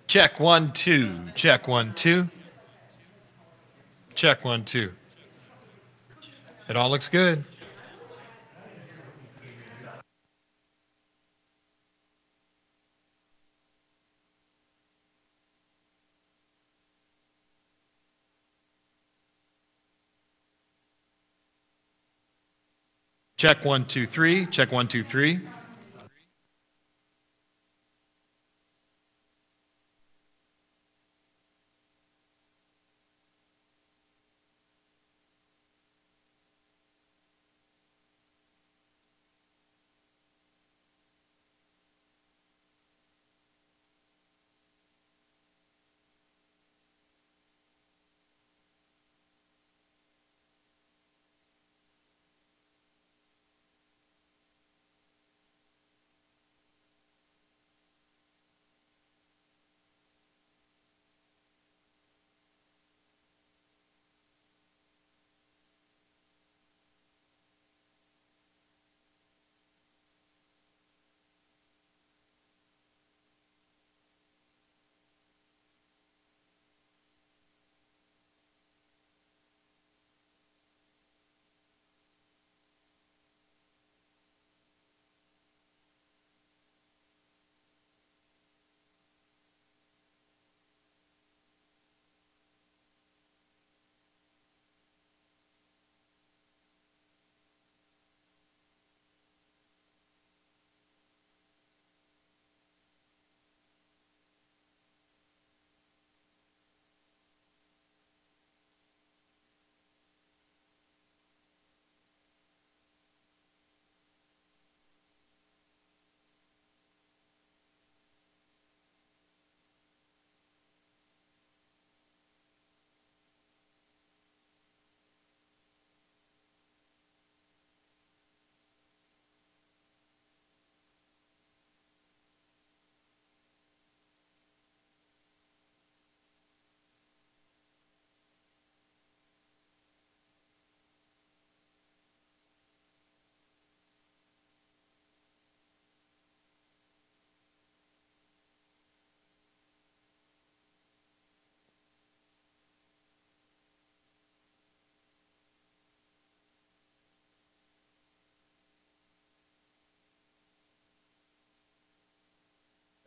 Check 1 2. Check 1 2. Check 1 2. It all looks good. Check 1 2 3. Check 1 2 3.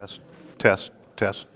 Test, test, test.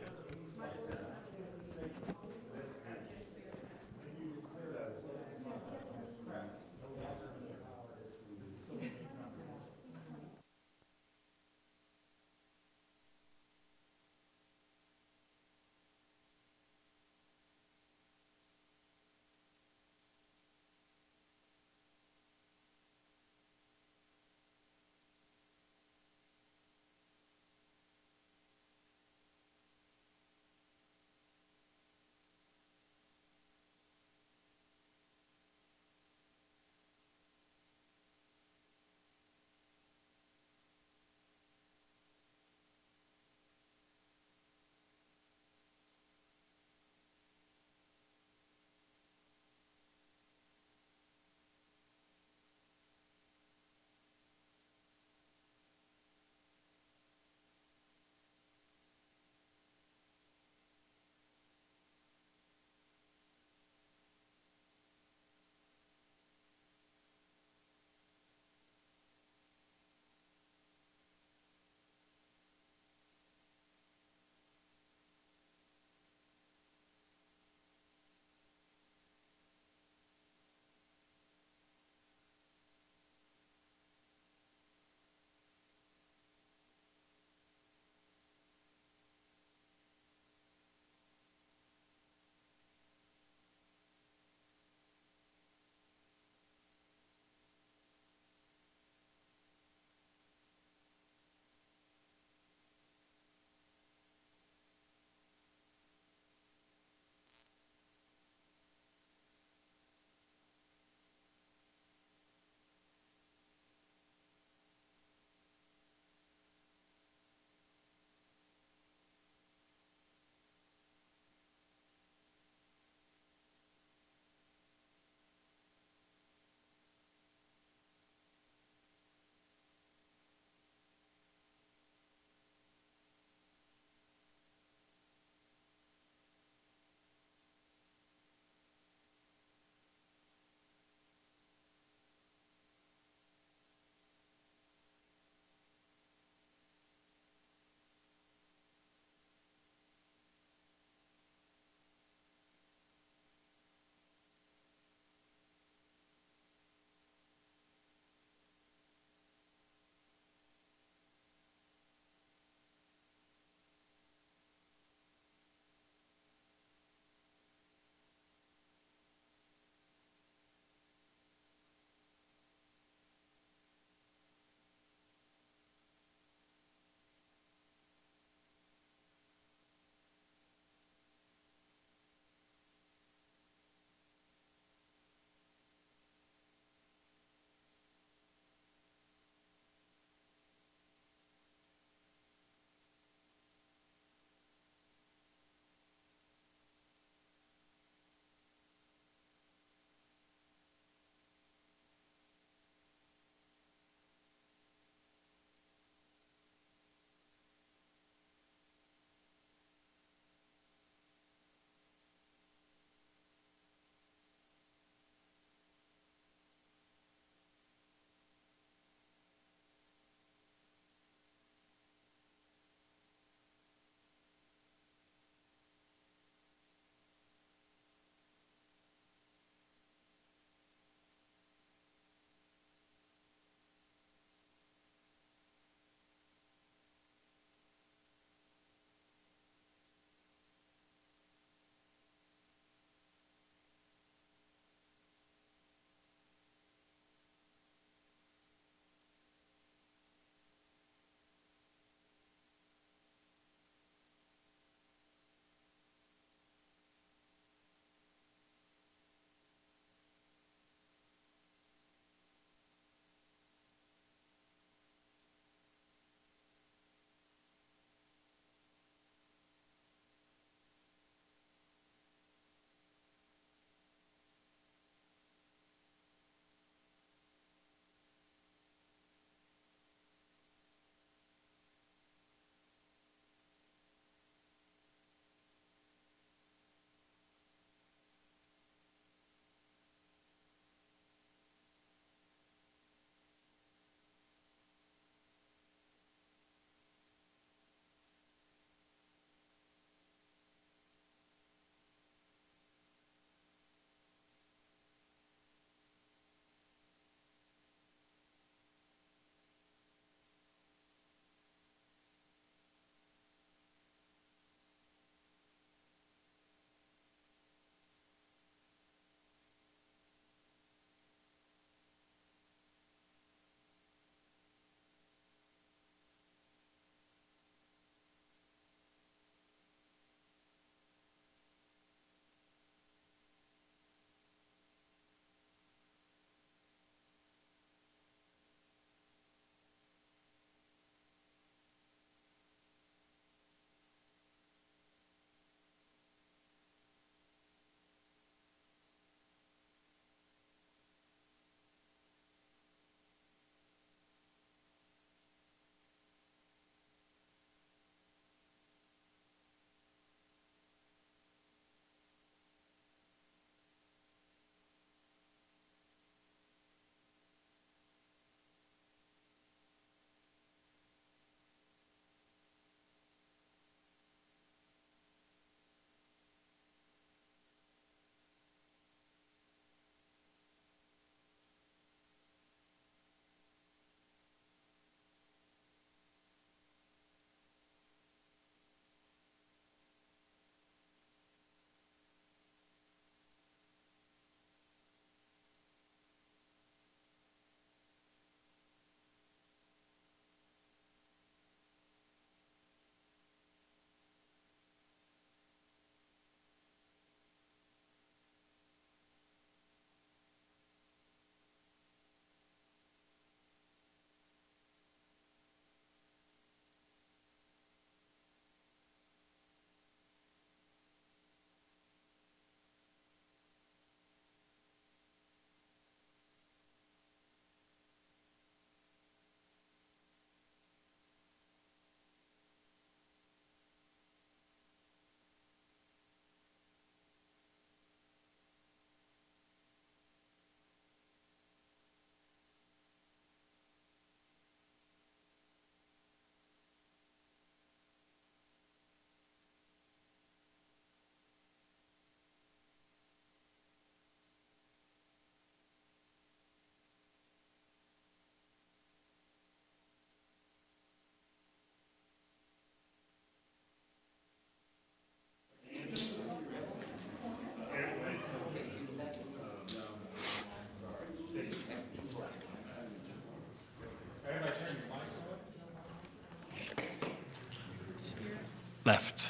left.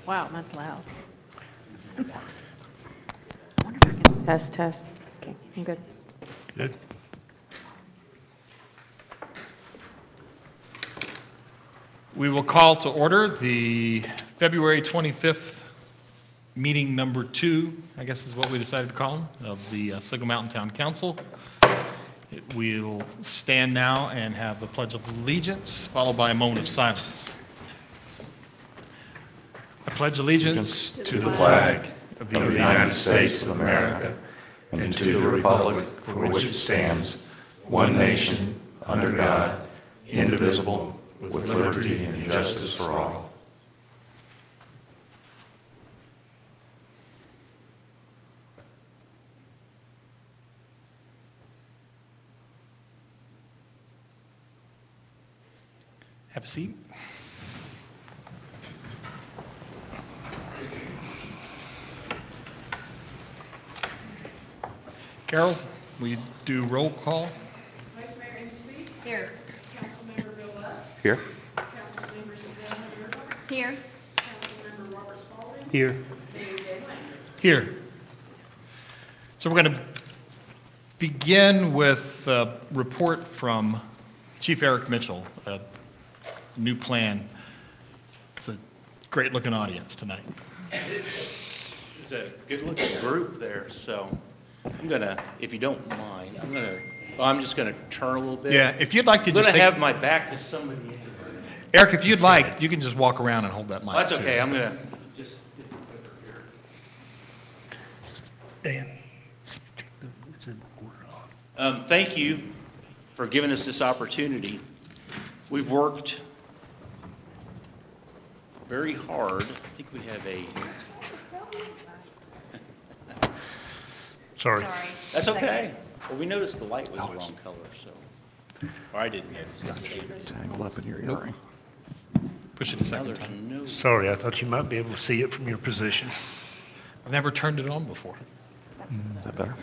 Wow, that's loud. I wonder if I can. Test, test. Okay, I'm good. Good. We will call to order the February 25th meeting number 2, I guess is what we decided to call them, of the Signal Mountain Town Council. We'll stand now and have the Pledge of Allegiance, followed by a moment of silence. I pledge allegiance to the flag of the United States of America and to the republic for which it stands, one nation, under God, indivisible, with liberty and justice for all. Have a seat. Carol, will you do roll call? Vice Mayor Eastby. Here. Councilmember Bill West. Here? Councilmember Savannah Gerber. Here. Councilmember Robert Spalding. Here. Mayor Dan Langer. Here. So we're going to begin with a report from Chief Eric Mitchell, a new plan. It's a great-looking audience tonight. There's a good-looking group there, so I'm gonna, if you don't mind, I'm just gonna turn a little bit. Yeah, if you'd like to I'm just gonna take, have my back to somebody. Eric, if you'd like, you can just walk around and hold that mic. That's too. okay, I'm gonna just get over here. Dan. Thank you for giving us this opportunity. We've worked very hard. I think we have a, Sorry. that's okay. Well, we noticed the light was the wrong color, so, or I didn't notice. Tangled up in your earring. Push it a Now second there's time. no, Sorry, I thought you might be able to see it from your position. I've never turned it on before. Is that better?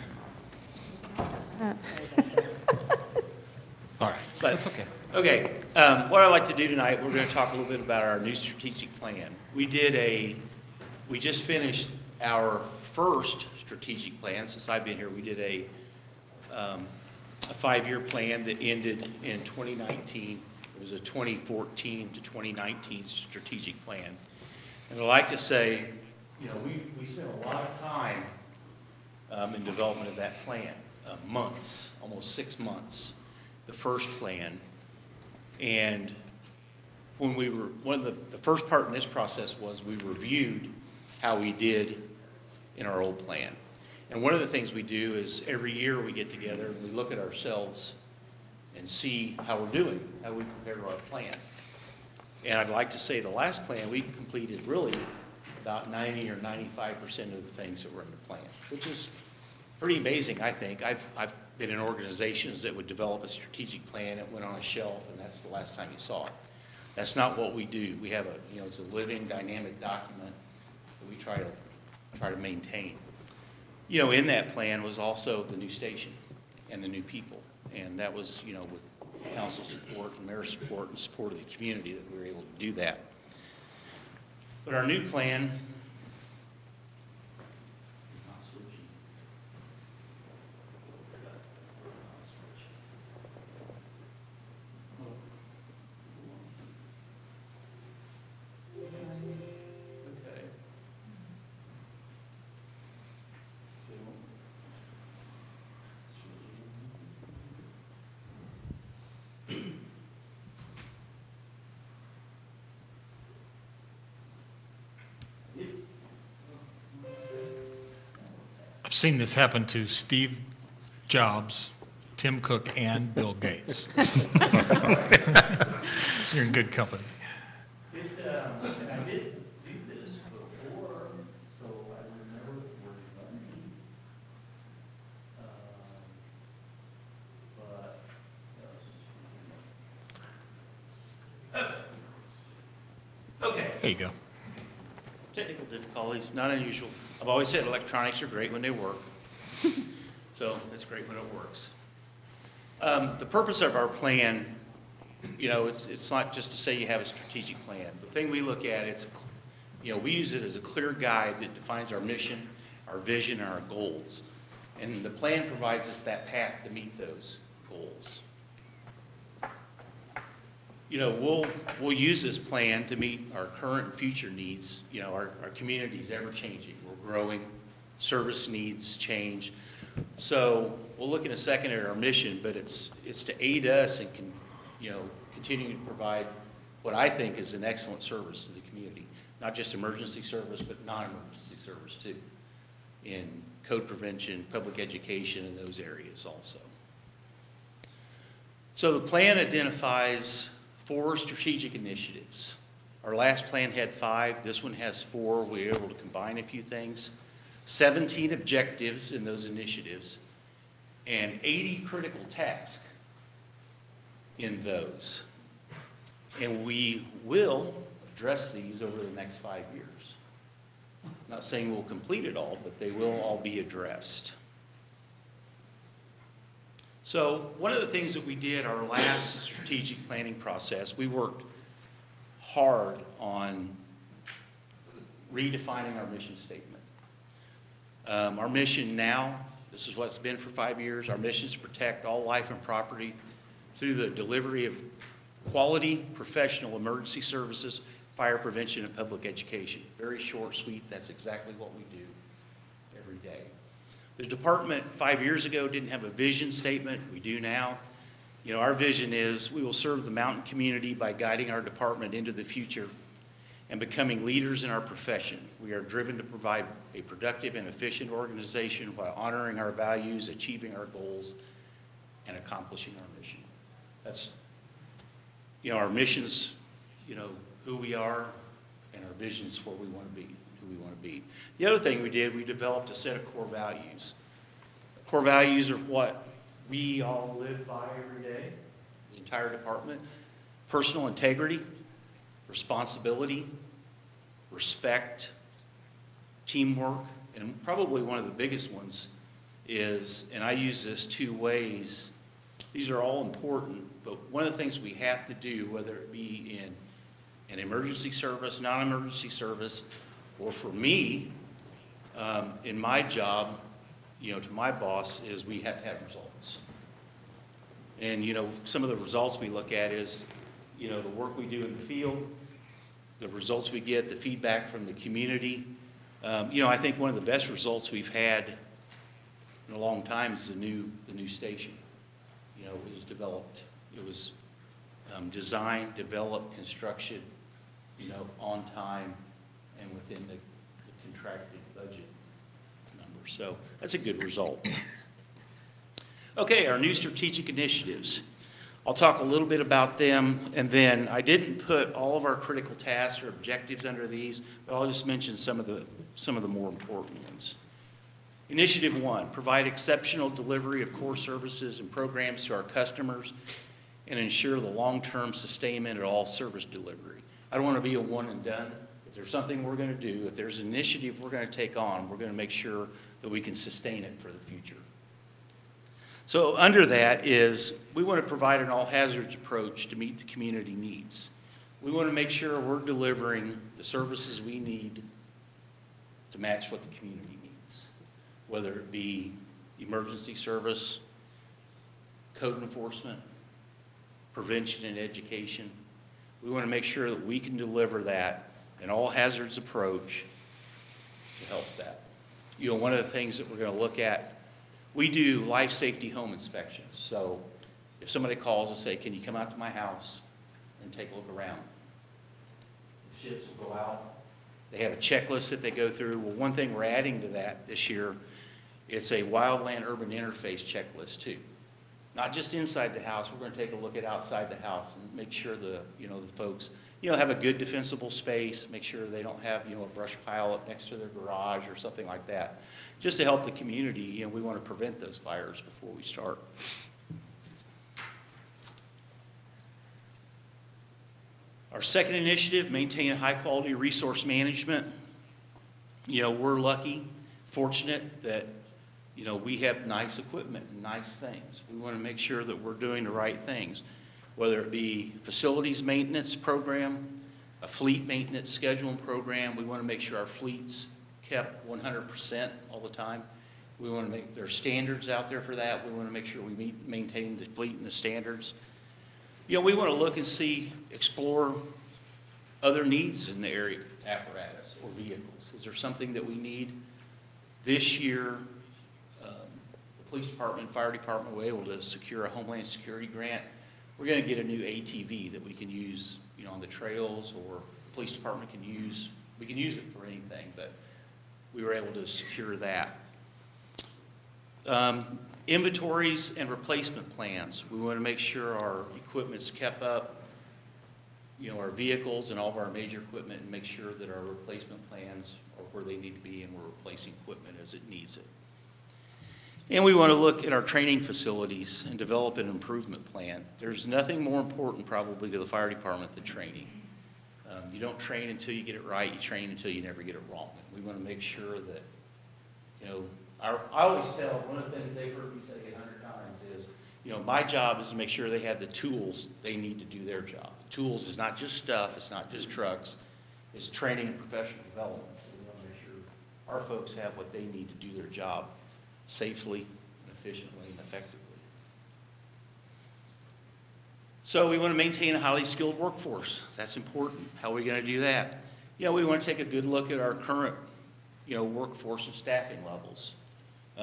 All right, but that's okay. Okay, what I'd like to do tonight, we're going to talk a little bit about our new strategic plan. We just finished our first strategic plan since I've been here. We did a 5-year plan that ended in 2019. It was a 2014 to 2019 strategic plan. And I'd like to say, you know, we spent a lot of time in development of that plan, months, almost 6 months, the first plan. And when we were, one of the first part in this process was we reviewed how we did in our old plan. And one of the things we do is every year we get together and we look at ourselves and see how we're doing, how we compare to our plan. And I'd like to say the last plan, we completed really about 90 or 95% of the things that were in the plan, which is pretty amazing, I think. I've been in organizations that would develop a strategic plan that went on a shelf, and that's the last time you saw it. That's not what we do. We have it's a living, dynamic document that we try to maintain. You know, in that plan was also the new station and the new people, and that was, you know, with council support and mayor support and support of the community that we were able to do that. But our new plan, I've seen this happen to Steve Jobs, Tim Cook, and Bill Gates. You're in good company. I did do this before, so I remember the word money. Okay. There you go. Technical difficulties, not unusual. I've always said electronics are great when they work. So it's great when it works. The purpose of our plan, you know, it's not just to say you have a strategic plan. The thing we look at, we use it as a clear guide that defines our mission, our vision, and our goals. And the plan provides us that path to meet those goals. You know, we'll use this plan to meet our current and future needs. You know, our community is ever changing. We're growing, service needs change. So we'll look in a second at our mission, but it's to aid us and continue to provide what I think is an excellent service to the community. Not just emergency service, but non-emergency service too, in code prevention, public education, and those areas also. So the plan identifies 4 strategic initiatives. Our last plan had 5, this one has 4. We were able to combine a few things. 17 objectives in those initiatives, and 80 critical tasks in those. And we will address these over the next 5 years. I'm not saying we'll complete it all, but they will all be addressed. So one of the things that we did our last strategic planning process, we worked hard on redefining our mission statement. Our mission now, this is what's been for 5 years, our mission is to protect all life and property through the delivery of quality professional emergency services, fire prevention, and public education. Very short, sweet, that's exactly what we do every day. The department 5 years ago didn't have a vision statement. We do now. You know, our vision is we will serve the mountain community by guiding our department into the future and becoming leaders in our profession. We are driven to provide a productive and efficient organization while honoring our values, achieving our goals, and accomplishing our mission. That's, our mission's, who we are, and our vision's where we want to be, who we want to be. The other thing we did, we developed a set of core values. Core values are what we all live by every day, the entire department. Personal integrity, responsibility, respect, teamwork, and probably one of the biggest ones is, and I use this 2 ways, these are all important, but one of the things we have to do, whether it be in an emergency service, non-emergency service, or for me, in my job, to my boss, is we have to have results. And, some of the results we look at is, the work we do in the field, the results we get, the feedback from the community. I think one of the best results we've had in a long time is the new station. It was developed, it was designed, developed, construction, on time and within the contracted budget number. So that's a good result. Okay, our new strategic initiatives. I'll talk a little bit about them, and then I didn't put all of our critical tasks or objectives under these, but I'll just mention some of the more important ones. Initiative 1, provide exceptional delivery of core services and programs to our customers and ensure the long-term sustainment of all service delivery. I don't want to be a one and done. If there's something we're going to do, if there's an initiative we're going to take on, we're going to make sure that we can sustain it for the future. So under that is we want to provide an all-hazards approach to meet the community needs. We want to make sure we're delivering the services we need to match what the community needs, whether it be emergency service, code enforcement, prevention and education. We want to make sure that we can deliver that, an all-hazards approach to help that. One of the things that we're going to look at, we do life safety home inspections. So if somebody calls and say, can you come out to my house and take a look around? The shifts will go out. They have a checklist that they go through. Well, one thing we're adding to that this year, it's a wildland urban interface checklist too. Not just inside the house, we're going to take a look at outside the house and make sure the folks, have a good defensible space, make sure they don't have, a brush pile up next to their garage or something like that. Just to help the community, we want to prevent those fires before we start. Our second initiative, maintain a high-quality resource management. We're lucky, fortunate that You know, we have nice equipment and nice things. We want to make sure that we're doing the right things, whether it be facilities maintenance program, a fleet maintenance scheduling program. We want to make sure our fleet's kept 100% all the time. We want to make, there are standards out there for that. We want to make sure we maintain the fleet and the standards. You know, we want to look and see, explore other needs in the area, apparatus or vehicles. Is there something that we need? This year, the police department, fire department were able to secure a Homeland Security grant. We're going to get a new ATV that we can use, you know, on the trails, or the police department can use. We can use it for anything, but we were able to secure that. Inventories and replacement plans. We want to make sure our equipment's kept up, you know, our vehicles and all of our major equipment, and make sure that our replacement plans are where they need to be and we're replacing equipment as it needs it. And we want to look at our training facilities and develop an improvement plan. There's nothing more important probably to the fire department than training. You don't train until you get it right. You train until you never get it wrong. We want to make sure that, you know, I always tell, one of the things they've heard me say 100 times is, you know, my job is to make sure they have the tools they need to do their job. Tools is not just stuff, it's not just trucks, it's training and professional development. So we want to make sure our folks have what they need to do their job safely and efficiently and effectively. So we want to maintain a highly skilled workforce. That's important. How are we going to do that? You know, we want to take a good look at our current, you know, workforce and staffing levels.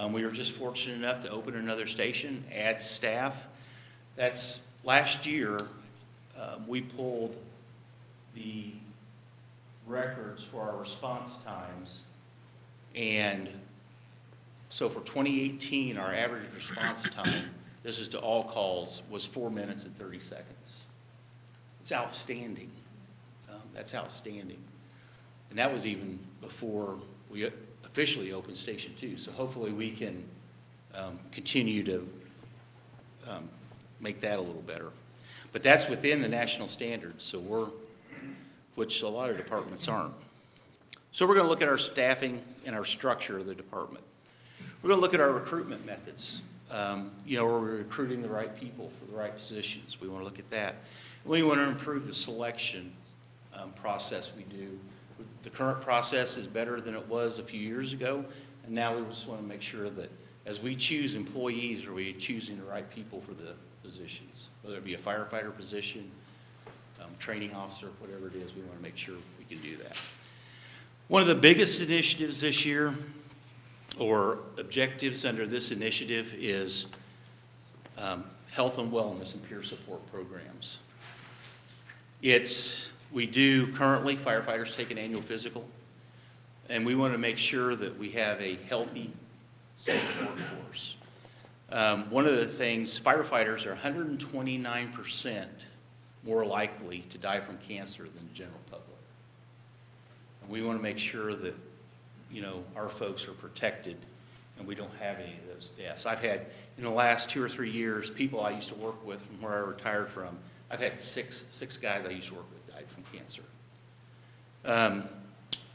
We were just fortunate enough to open another station, add staff. That's last year, we pulled the records for our response times. And so for 2018, our average response time, this is to all calls, was 4 minutes and 30 seconds. It's outstanding. That's outstanding. And that was even before we officially opened Station 2. So hopefully we can continue to make that a little better. But that's within the national standards, so which a lot of departments aren't. So we're going to look at our staffing and our structure of the department. We're going to look at our recruitment methods. You know, are we recruiting the right people for the right positions? We want to look at that. We want to improve the selection process we do. The current process is better than it was a few years ago, and now we just want to make sure that as we choose employees, are we choosing the right people for the positions? Whether it be a firefighter position, training officer, whatever it is, we want to make sure we can do that. One of the biggest initiatives this year, or objectives under this initiative, is health and wellness and peer support programs. We do currently, firefighters take an annual physical, and we want to make sure that we have a healthy, safe workforce. One of the things, firefighters are 129% more likely to die from cancer than the general public. And we want to make sure that, you know, our folks are protected and we don't have any of those deaths. I've had, in the last 2 or 3 years, people I used to work with from where I retired from, I've had six guys I used to work with died from cancer.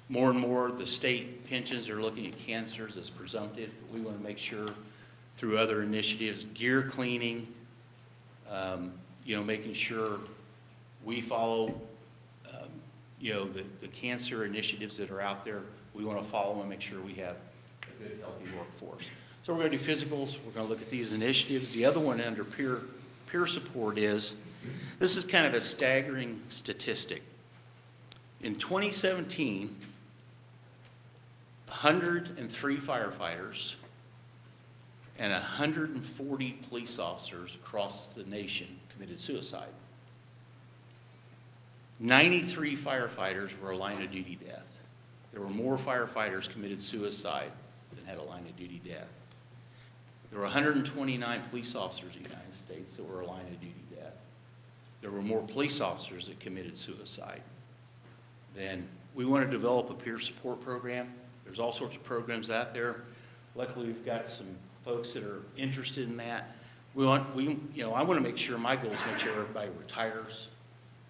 More and more, the state pensions are looking at cancers as presumptive. But we want to make sure through other initiatives, gear cleaning, you know, making sure we follow, you know, the cancer initiatives that are out there. We want to follow and make sure we have a good, healthy workforce. So we're going to do physicals. We're going to look at these initiatives. The other one under peer support is, this is kind of a staggering statistic. In 2017, 103 firefighters and 140 police officers across the nation committed suicide. 93 firefighters were a line of duty death. There were more firefighters committed suicide than had a line of duty death. There were 129 police officers in the United States that were a line of duty death. There were more police officers that committed suicide. Then we want to develop a peer support program. There's all sorts of programs out there. Luckily, we've got some folks that are interested in that. I want to make sure, my goal is to make sure everybody retires,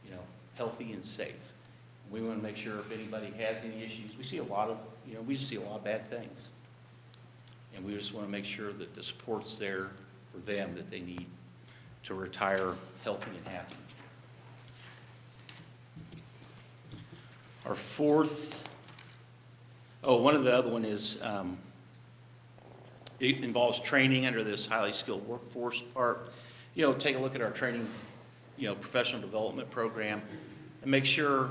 you know, healthy and safe. We want to make sure if anybody has any issues, we see a lot of, you know, we just see a lot of bad things. And we just want to make sure that the support's there for them that they need to retire healthy and happy. Our fourth, one of the other one is, it involves training under this highly skilled workforce part. Take a look at our training, professional development program and make sure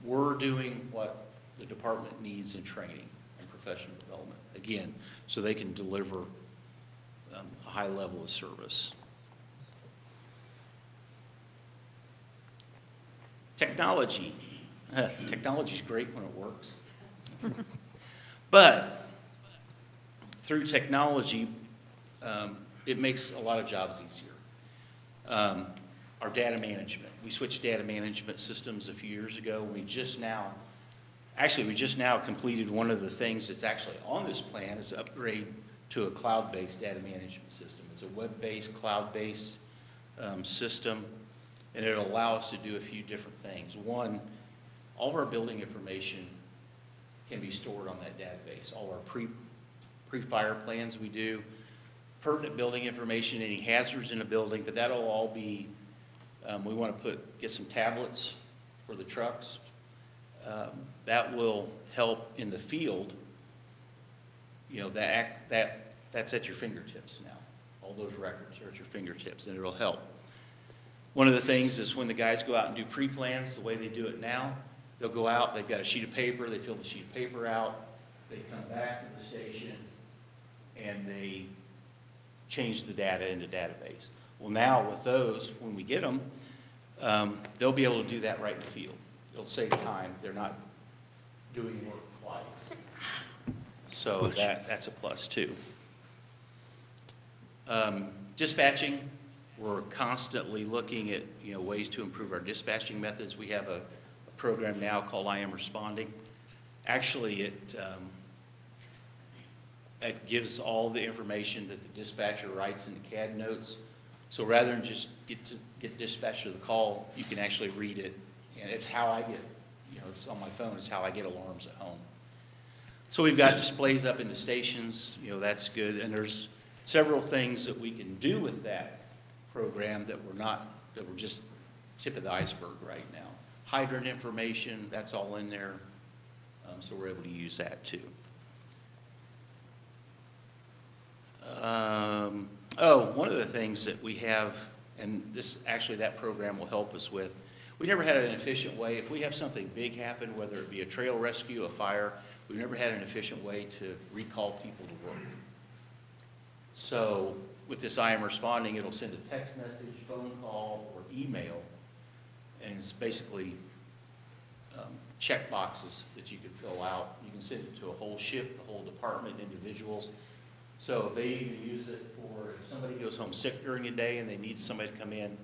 we're doing what the department needs in training and professional development, again, so they can deliver a high level of service. Technology. Technology is great when it works. But through technology, it makes a lot of jobs easier. Our data management. We switched data management systems a few years ago. We just now completed one of the things that's actually on this plan is upgrade to a cloud-based data management system. It's a web-based, cloud-based system, and it'll allow us to do a few different things. One, all of our building information can be stored on that database. All our pre-fire plans we do, pertinent building information, any hazards in a building, but that'll all be, we want to get some tablets for the trucks. That will help in the field. That's at your fingertips now. All those records are at your fingertips, and it'll help. One of the things is when the guys go out and do pre-plans, the way they do it now, they'll go out, they've got a sheet of paper, they fill the sheet of paper out, they come back to the station, and they change the data into database. Well, now with those, when we get them, they'll be able to do that right in the field. It'll save time. They're not doing work twice. So that's a plus too. Dispatching, we're constantly looking at ways to improve our dispatching methods. We have a program now called I Am Responding. Actually, it gives all the information that the dispatcher writes in the CAD notes. So rather than just get dispatched to the call, you can actually read it. And it's how I get, it's on my phone, it's how I get alarms at home. So we've got displays up in the stations, that's good. And there's several things that we can do with that program that we're just tip of the iceberg right now. Hydrant information, that's all in there. So we're able to use that too. One of the things that we have, and that program will help us with, we never had an efficient way, if we have something big happen, whether it be a trail rescue, a fire, we've never had an efficient way to recall people to work. So with this I Am Responding, it'll send a text message, phone call, or email, and it's basically check boxes that you can fill out. You can send it to a whole shift, a whole department, individuals. So if they even use it for, if somebody goes home sick during a day and they need somebody to come in,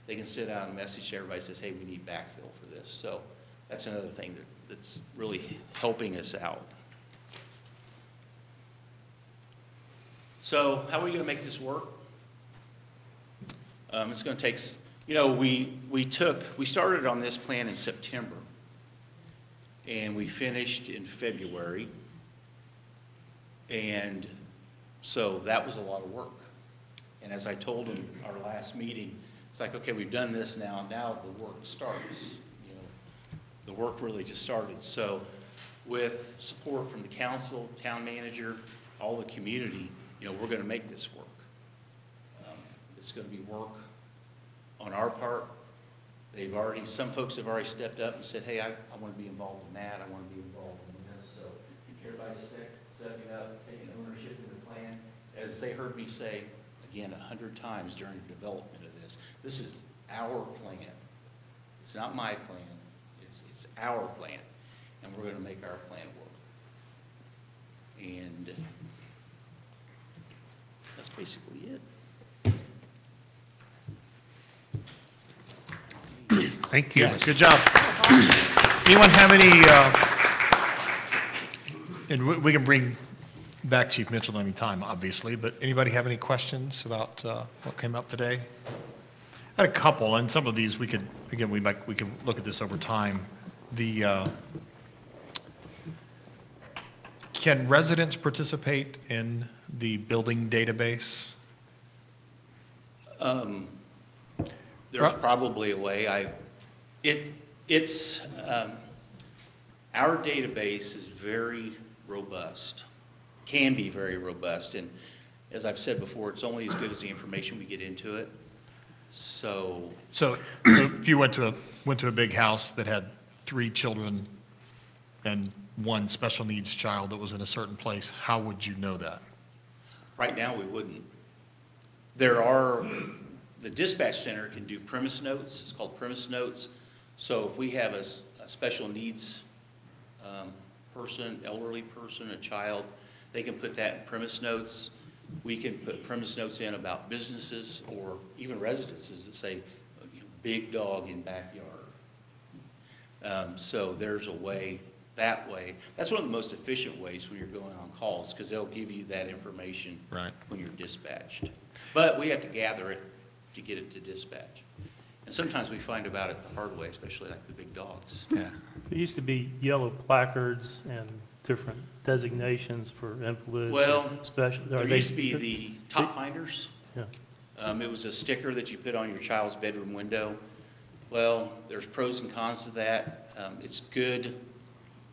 they can send out a message to everybody that says, hey, we need backfill for this. So that's another thing that's really helping us out. So how are we going to make this work? It's going to take, we started on this plan in September, and we finished in February, and so that was a lot of work. And as I told them our last meeting, it's like, okay, we've done this now the work starts. The work really just started. So with support from the council, town manager, all the community, we're going to make this work. It's going to be work on our part. Some folks have already stepped up and said, hey, I want to be involved in that. I want to be involved in this. So everybody's stepping up, taking ownership of the plan. As they heard me say, again, 100 times during the development of this, this is our plan. It's not my plan. It's our plan. And we're going to make our plan work. And that's basically it. Thank you. Good job. Anyone have any, and we can bring back Chief Mitchell any time, obviously, but anybody have any questions about what came up today? I had a couple, and some of these we can look at this over time. Can residents participate in the building database? There's probably a way. Our database is very robust, can be very robust, and as I've said before, it's only as good as the information we get into it. So, So if you went to a big house that had 3 children and 1 special needs child that was in a certain place, how would you know that? right now, we wouldn't. The dispatch center can do premise notes. It's called premise notes. So if we have a special needs person, elderly person, a child, they can put that in premise notes. We can put premise notes in about businesses or even residences that say, big dog in backyard. So there's a way, that way. That's one of the most efficient ways when you're going on calls, because they'll give you that information Right. when you're dispatched. But we have to gather it to get it to dispatch. And sometimes we find about it the hard way, especially like the big dogs. Yeah. There used to be yellow placards and different designations for invalids. Well, Special. there used to be the top finders. Yeah. It was a sticker that you put on your child's bedroom window. Well, there's pros and cons to that. It's good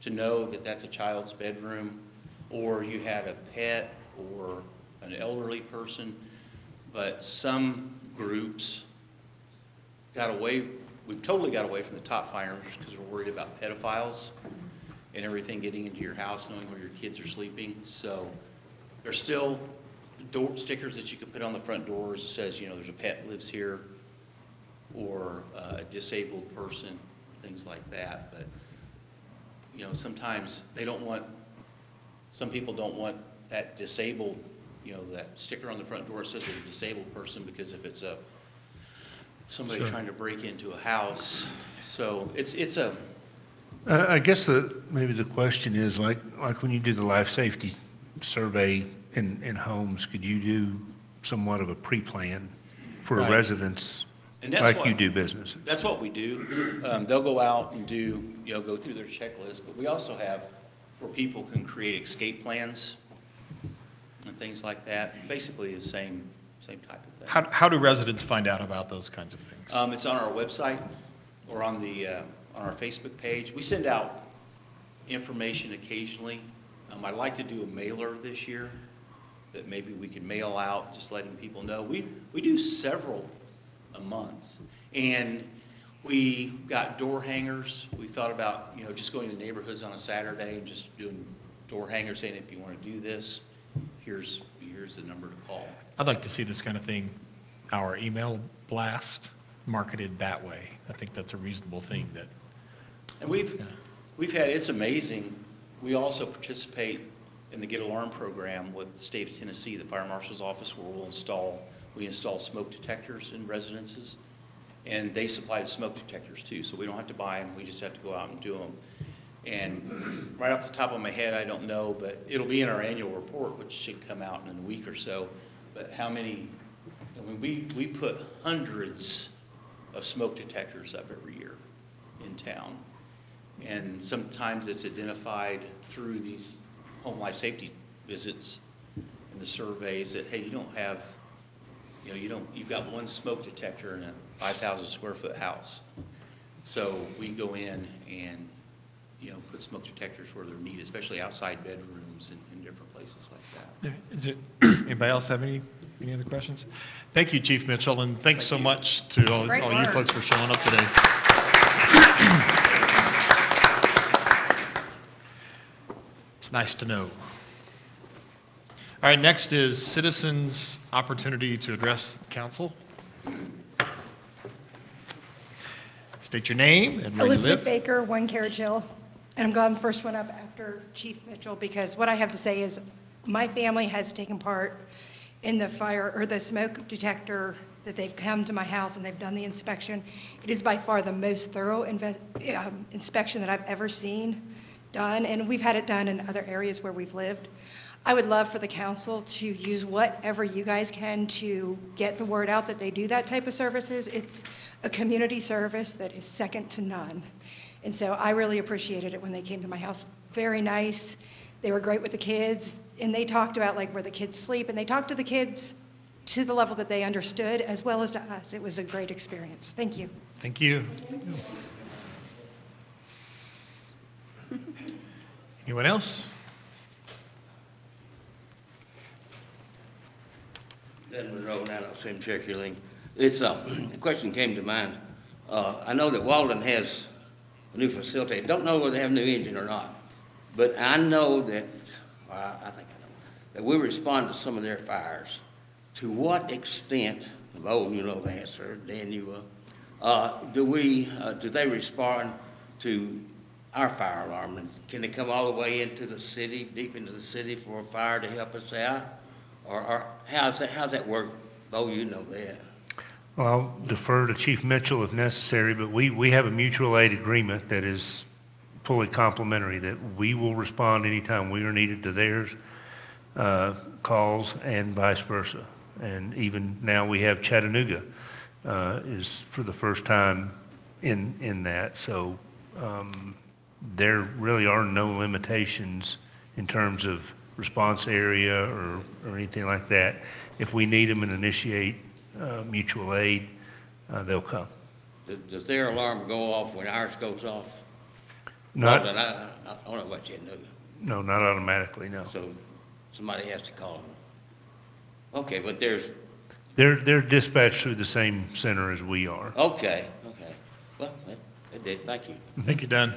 to know that that's a child's bedroom, or you had a pet or an elderly person. But some groups we've totally got away from the top finders because we're worried about pedophiles and everything getting into your house, knowing where your kids are sleeping. So there's still door stickers that you can put on the front doors that says, there's a pet lives here, or a disabled person, things like that. But, sometimes some people don't want that disabled, that sticker on the front door that says it's a disabled person, because if it's somebody Sure. trying to break into a house, so it's a, I guess maybe the question is, like when you do the life safety survey in homes, could you do somewhat of a pre-plan for Right. residents And that's like what- you do businesses? That's what we do. They'll go out and go through their checklist, but we also have where people can create escape plans and things like that. Basically the same type of thing. How do residents find out about those kinds of things? It's on our website or on our Facebook page. We send out information occasionally. I'd like to do a mailer this year that maybe we could mail out, just letting people know. We do several a month. And we got door hangers. We thought about, just going to neighborhoods on a Saturday and just doing door hangers, saying, if you want to do this, here's the number to call. I'd like to see this kind of thing, our email blast, marketed that way. I think that's a reasonable thing that, And we've had, it's amazing, we also participate in the Get Alarm program with the state of Tennessee, the Fire Marshal's Office, where we install smoke detectors in residences, and they supply the smoke detectors too, so we don't have to buy them, we just have to go out and do them. And right off the top of my head, I don't know, but it'll be in our annual report, which should come out in a week or so, but how many, we put hundreds of smoke detectors up every year in town. And sometimes it's identified through these home life safety visits and the surveys that, hey, you don't have, you've got one smoke detector in a 5,000 square foot house. So we go in and, put smoke detectors where they're needed, especially outside bedrooms and different places like that. Anybody else have any other questions? Thank you, Chief Mitchell, and thanks so you. much to all Great you work. folks for showing up today. It's nice to know. All right, next is citizens' opportunity to address council. State your name and where you Elizabeth live. Baker, 1 Carriage Hill. And I'm glad the first one up after Chief Mitchell, because what I have to say is my family has taken part in the fire, or the smoke detector that they've come to my house and they've done the inspection. It is by far the most thorough inspection that I've ever seen done, and we've had it done in other areas where we've lived. I would love for the council to use whatever you guys can to get the word out that they do that type of services. It's a community service that is second to none. And so I really appreciated it when they came to my house. Very nice. They were great with the kids, and they talked about like where the kids sleep, and they talked to the kids to the level that they understood, as well as to us. It was a great experience. Thank you. Thank you. Anyone else? Then we roll down, I'll send Cherokee. This a question came to mind. I know that Walden has a new facility. I don't know whether they have a new engine or not, but I know that, I think I know, that we respond to some of their fires. To what extent, Walden, you know the answer, Dan, you will, do they respond to our fire alarm? And can they come all the way into the city, deep into the city for a fire to help us out? Or how's that work? Bo, you know that. Well, I'll defer to Chief Mitchell if necessary, but we have a mutual aid agreement that is fully complementary, that we will respond anytime we are needed to theirs, calls, and vice versa. And even now we have Chattanooga is for the first time in that. So there really are no limitations in terms of response area or anything like that. If we need them and initiate mutual aid, they'll come. Does their alarm go off when ours goes off? Not, Walden, I don't know about Chattanooga. no, not automatically, no. So somebody has to call them. Okay, but They're dispatched through the same center as we are. okay. Well, that did, thank you. Thank you, Dan.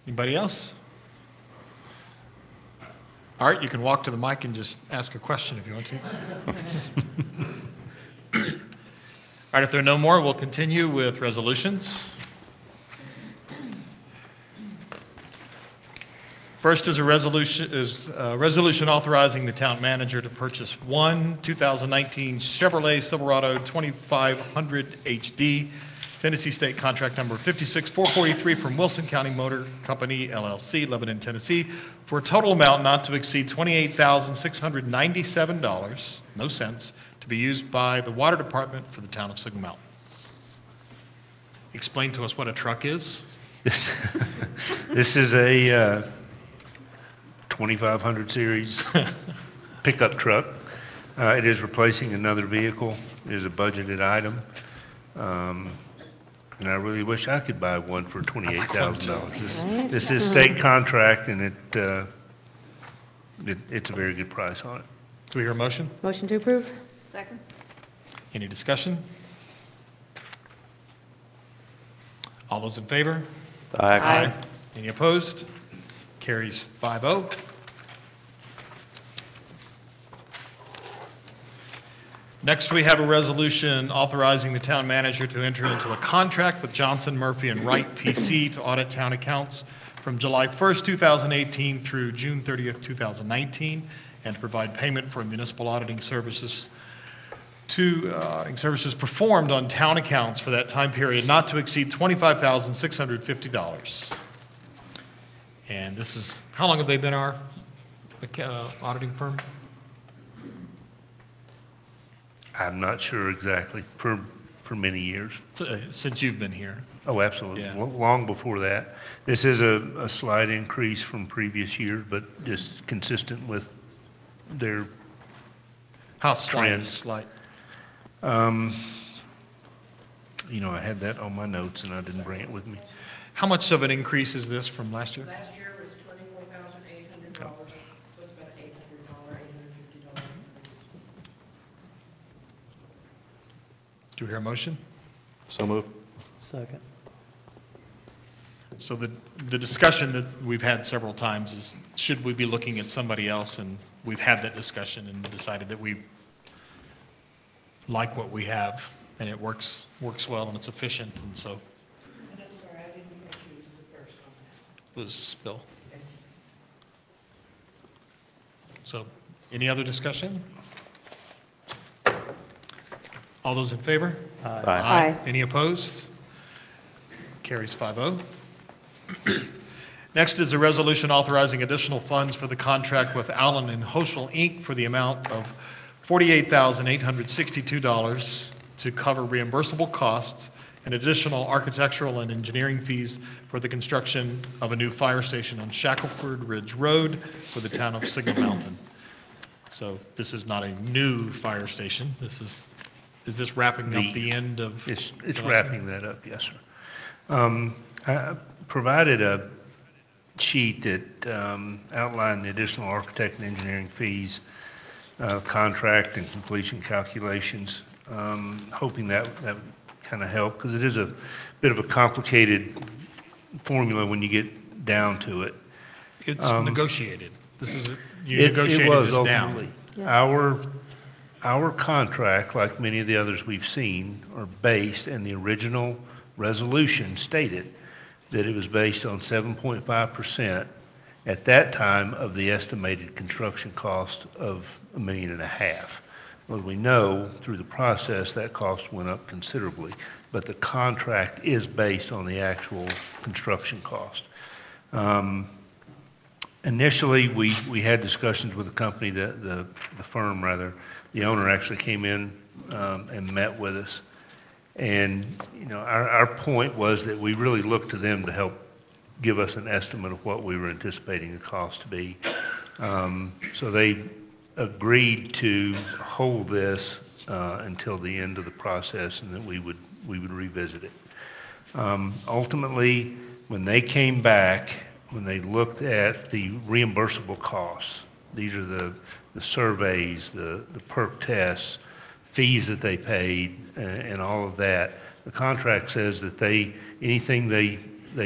Anybody else? All right, you can walk to the mic and just ask a question if you want to. All right, if there are no more, we'll continue with resolutions. First is a resolution authorizing the town manager to purchase one 2019 Chevrolet Silverado 2500 HD, Tennessee State Contract Number 56443 from Wilson County Motor Company, LLC, Lebanon, Tennessee, for a total amount not to exceed $28,697, no cents, to be used by the Water Department for the town of Signal Mountain. Explain to us what a truck is. This is a 2500 series pickup truck. It is replacing another vehicle. It is a budgeted item. And I really wish I could buy one for $28,000. This is state contract, and it's a very good price on it. Do we hear a motion? Motion to approve? Second. Any discussion? All those in favor? Aye. Any opposed? Carries 5-0. Next, we have a resolution authorizing the town manager to enter into a contract with Johnson, Murphy, and Wright, P.C. to audit town accounts from July 1st, 2018 through June 30th, 2019, and to provide payment for municipal auditing services performed on town accounts for that time period not to exceed $25,650. And this is, how long have they been our auditing firm? I'm not sure exactly, for many years. Since you've been here. Oh, absolutely. Yeah. Long before that. This is a slight increase from previous years, but just consistent with their How slight Trend. is slight? I had that on my notes and I didn't bring it with me. How much of an increase is this from last year? Last year was $24,800, so it's about an $850 increase. Do we hear a motion? So moved. Second. So the discussion that we've had several times is, should we be looking at somebody else? And we've had that discussion and decided that we like what we have, and it works well, and it's efficient, and so And I'm sorry, I didn't catch you as the first on that. was Bill. So, any other discussion? All those in favor? Aye. Any opposed? Carries 5-0. Next is a resolution authorizing additional funds for the contract with Allen and Hoschel, Inc. for the amount of $48,862 to cover reimbursable costs and additional architectural and engineering fees for the construction of a new fire station on Shackelford Ridge Road for the town of Signal Mountain. So this is not a new fire station. Is this wrapping up the end of? It's the last wrapping that up, yes, sir. I provided a sheet that outlined the additional architect and engineering fees, contract and completion calculations, hoping that would kind of help, because it is a bit of a complicated formula when you get down to it. It's negotiated. You negotiated was this down. ultimately. Our contract, like many of the others we've seen, are based, and the original resolution stated that it was based on 7.5% at that time of the estimated construction cost of $1.5 million. Well, we know through the process that cost went up considerably, but the contract is based on the actual construction cost. Initially, we had discussions with the company, the firm rather. The owner actually came in and met with us. And, you know, our point was that we really looked to them to help give us an estimate of what we were anticipating the cost to be. So they agreed to hold this until the end of the process, and that we would revisit it. Ultimately, when they came back, when they looked at the reimbursable costs, these are the surveys, the perk tests, fees that they paid, and all of that. The contract says that anything they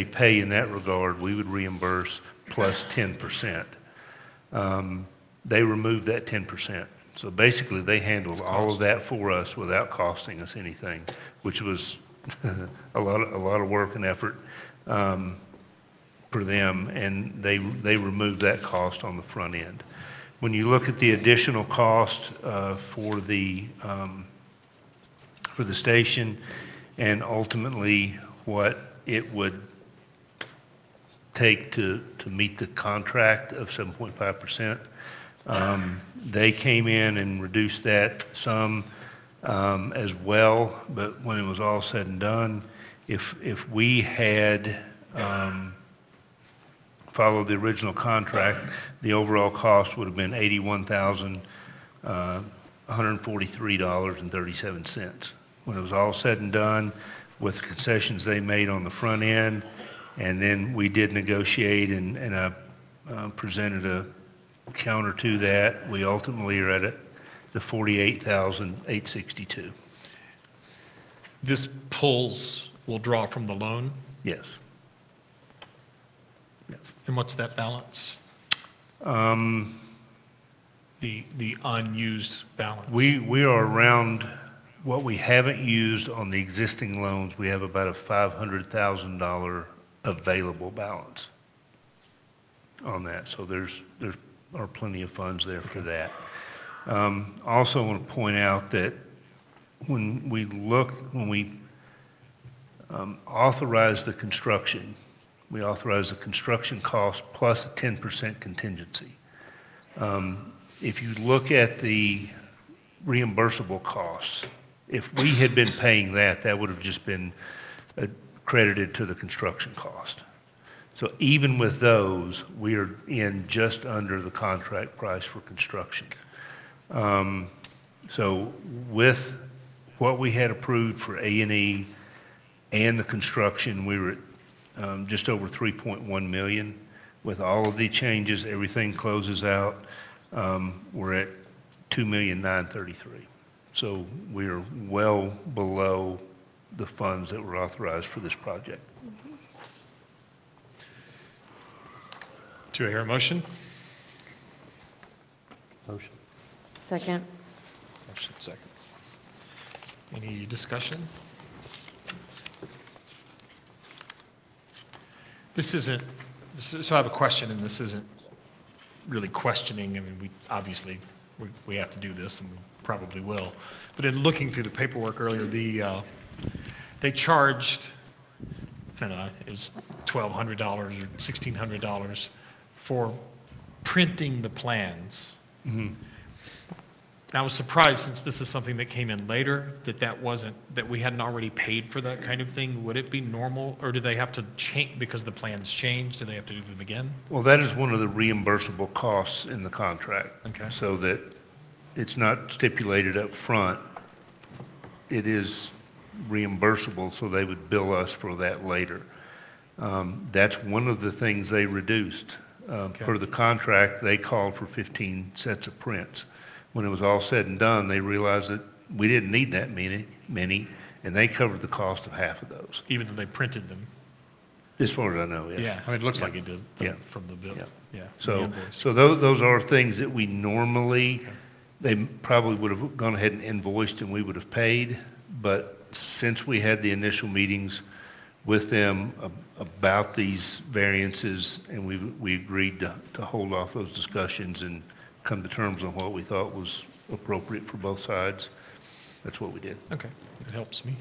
pay in that regard, we would reimburse plus 10%. They removed that 10%. So basically, they handled all of that for us without costing us anything, which was a lot of work and effort for them, and they removed that cost on the front end. When you look at the additional cost for the station, and ultimately what it would take to meet the contract of 7.5%, they came in and reduced that some as well. But when it was all said and done, if we had followed the original contract, the overall cost would have been $81,143.37. When it was all said and done, with the concessions they made on the front end, and then we did negotiate, and I presented a counter to that, we ultimately are at the $48,862. This will draw from the loan? Yes. And what's that balance? The unused balance? We are around what we haven't used on the existing loans. We have about a $500,000 available balance on that. So there are plenty of funds there for that. Also, I want to point out that when we authorize the construction, we authorize the construction cost plus a 10% contingency. If you look at the reimbursable costs, if we had been paying that, that would have just been credited to the construction cost. So even with those, we are in just under the contract price for construction. So with what we had approved for A&E and the construction, we were at just over 3.1 million. With all of the changes, everything closes out, we're at 2,933,000. So we are well below the funds that were authorized for this project. Do I hear a motion? Motion. Second. Motion second. Any discussion? This isn't, so I have a question, and this isn't really questioning. I mean, we have to do this, and we probably will. But in looking through the paperwork earlier, they charged, I don't know, it was $1,200 or $1,600 for printing the plans. And I was surprised, since this is something that came in later, that we hadn't already paid for that kind of thing. Would it be normal, or do they have to change, because the plans changed, do they have to do them again? Well, that is one of the reimbursable costs in the contract. Okay. So that it's not stipulated up front. It is reimbursable, so they would bill us for that later. That's one of the things they reduced. Per the contract, they called for 15 sets of prints. When it was all said and done, they realized that we didn't need that many, and they covered the cost of half of those, Even though they printed them? as far as I know, yes. Yeah, I mean, it looks like it does Yeah. from the bill, Yeah. yeah. the So, invoice. so those are things that we normally, they probably would have gone ahead and invoiced and we would have paid, but since we had the initial meetings with them about these variances, and we agreed to hold off those discussions and come to terms on what we thought was appropriate for both sides, that's what we did. Okay, that helps me.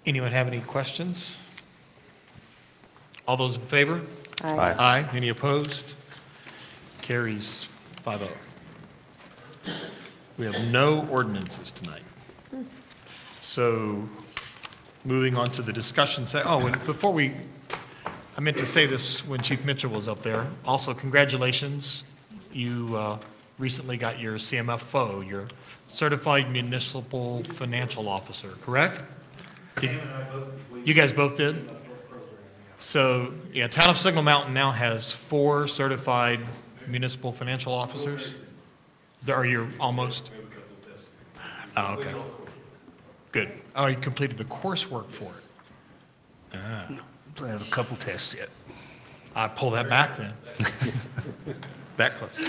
Anyone have any questions? All those in favor? Aye. Aye. Any opposed? Carries 5-0. We have no ordinances tonight. So, moving on to the discussion, I meant to say this when Chief Mitchell was up there. Also, congratulations. You recently got your CMFO, your Certified Municipal Financial Officer, correct? You guys both did? So, yeah, Town of Signal Mountain now has 4 certified municipal financial officers. Are you almost? Oh, okay. Good. Oh, you completed the coursework for it. So I have a couple tests yet. I pull that back then. That close.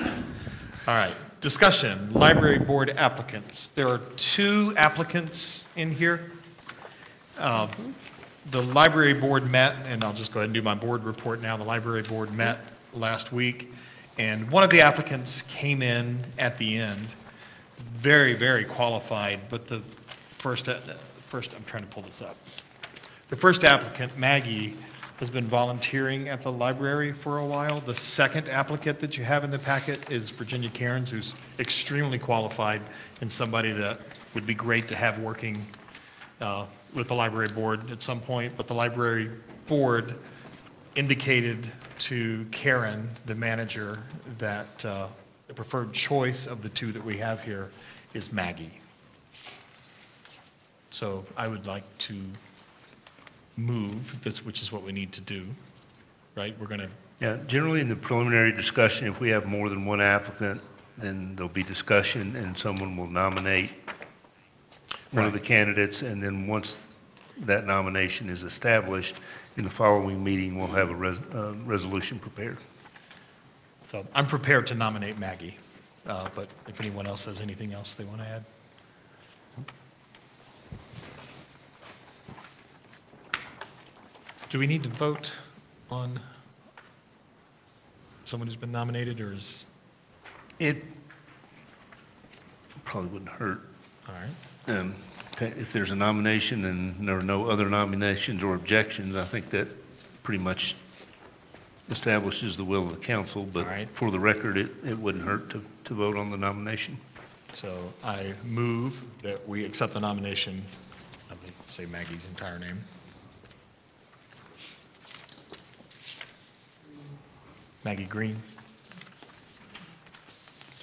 All right. Discussion, library board applicants. There are 2 applicants in here. The library board met, and I'll just go ahead and do my board report now. The library board met last week, and one of the applicants came in at the end, very, very qualified, but the first, I'm trying to pull this up. The first applicant, Maggie, has been volunteering at the library for a while. The second applicant that you have in the packet is Virginia Cairns, who's extremely qualified and somebody that would be great to have working with the library board at some point. But the library board indicated to Karen, the manager, that the preferred choice of the 2 that we have here is Maggie. So I would like to move this, which is what we need to do, right? We're going to, Yeah, generally in the preliminary discussion, if we have more than one applicant, then there'll be discussion and someone will nominate one of the candidates, and then once that nomination is established, in the following meeting, we'll have a resolution prepared. so I'm prepared to nominate Maggie, but if anyone else has anything else they want to add. Do we need to vote on someone who's been nominated, or is, It probably wouldn't hurt. all right? If there's a nomination and there are no other nominations or objections, I think that pretty much establishes the will of the council, but All right. for the record, it wouldn't hurt to vote on the nomination. So I move that we accept the nomination, let me say Maggie's entire name. Maggie Green.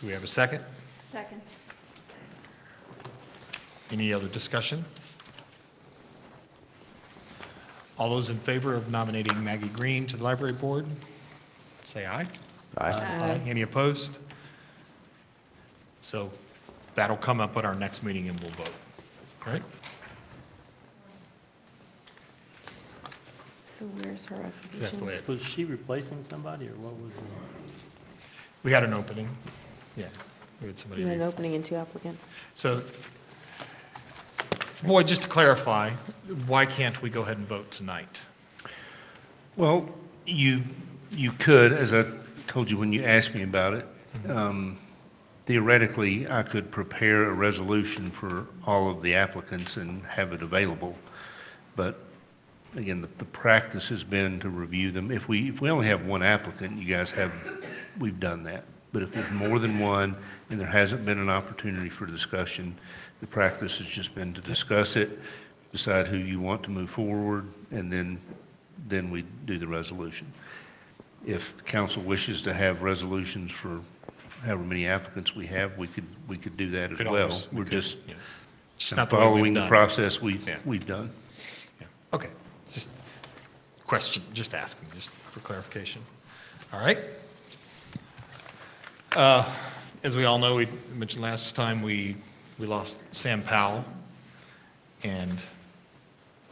Do we have a second? Second. Any other discussion? All those in favor of nominating Maggie Green to the library board, say aye. Aye. Any opposed? So that'll come up at our next meeting and we'll vote, right? So where's her application? That's the way it, Was she replacing somebody, or what was it? we had an opening, yeah. We had somebody. You had an opening and 2 applicants. So, Boyd, just to clarify, why can't we go ahead and vote tonight? Well, you could, as I told you when you asked me about it, theoretically, I could prepare a resolution for all of the applicants and have it available. But again, the practice has been to review them. If we only have one applicant, we've done that. But if there's more than one and there hasn't been an opportunity for discussion, the practice has just been to discuss it, decide who you want to move forward, and then we do the resolution. If the council wishes to have resolutions for however many applicants we have, we could do that as Could well. always- we We're could, just yeah. Just kind not of the way we've following the done. process Yeah. we've done. Yeah. Okay, just question, just asking, just for clarification. All right. As we all know, we mentioned last time, we lost Sam Powell, and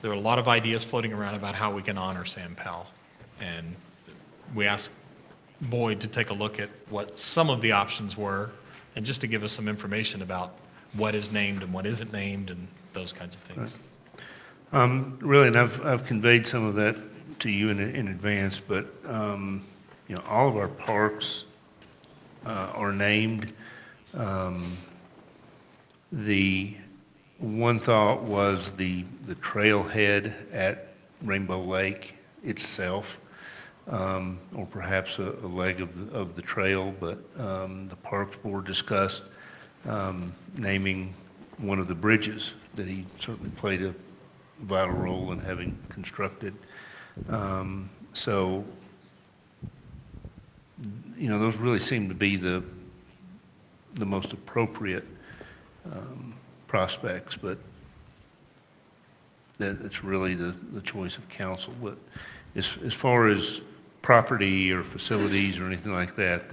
there are a lot of ideas floating around about how we can honor Sam Powell. And we asked Boyd to take a look at what some of the options were, and just to give us some information about what is named and what isn't named, and those kinds of things. Really, and I've conveyed some of that to you in advance, but, you know, all of our parks are named. The one thought was the trailhead at Rainbow Lake itself, or perhaps a leg of the trail, but the Parks Board discussed naming one of the bridges that he certainly played a vital role in having constructed. So, you know, those really seem to be the most appropriate prospects, but that's really the choice of council. But as far as property or facilities or anything like that,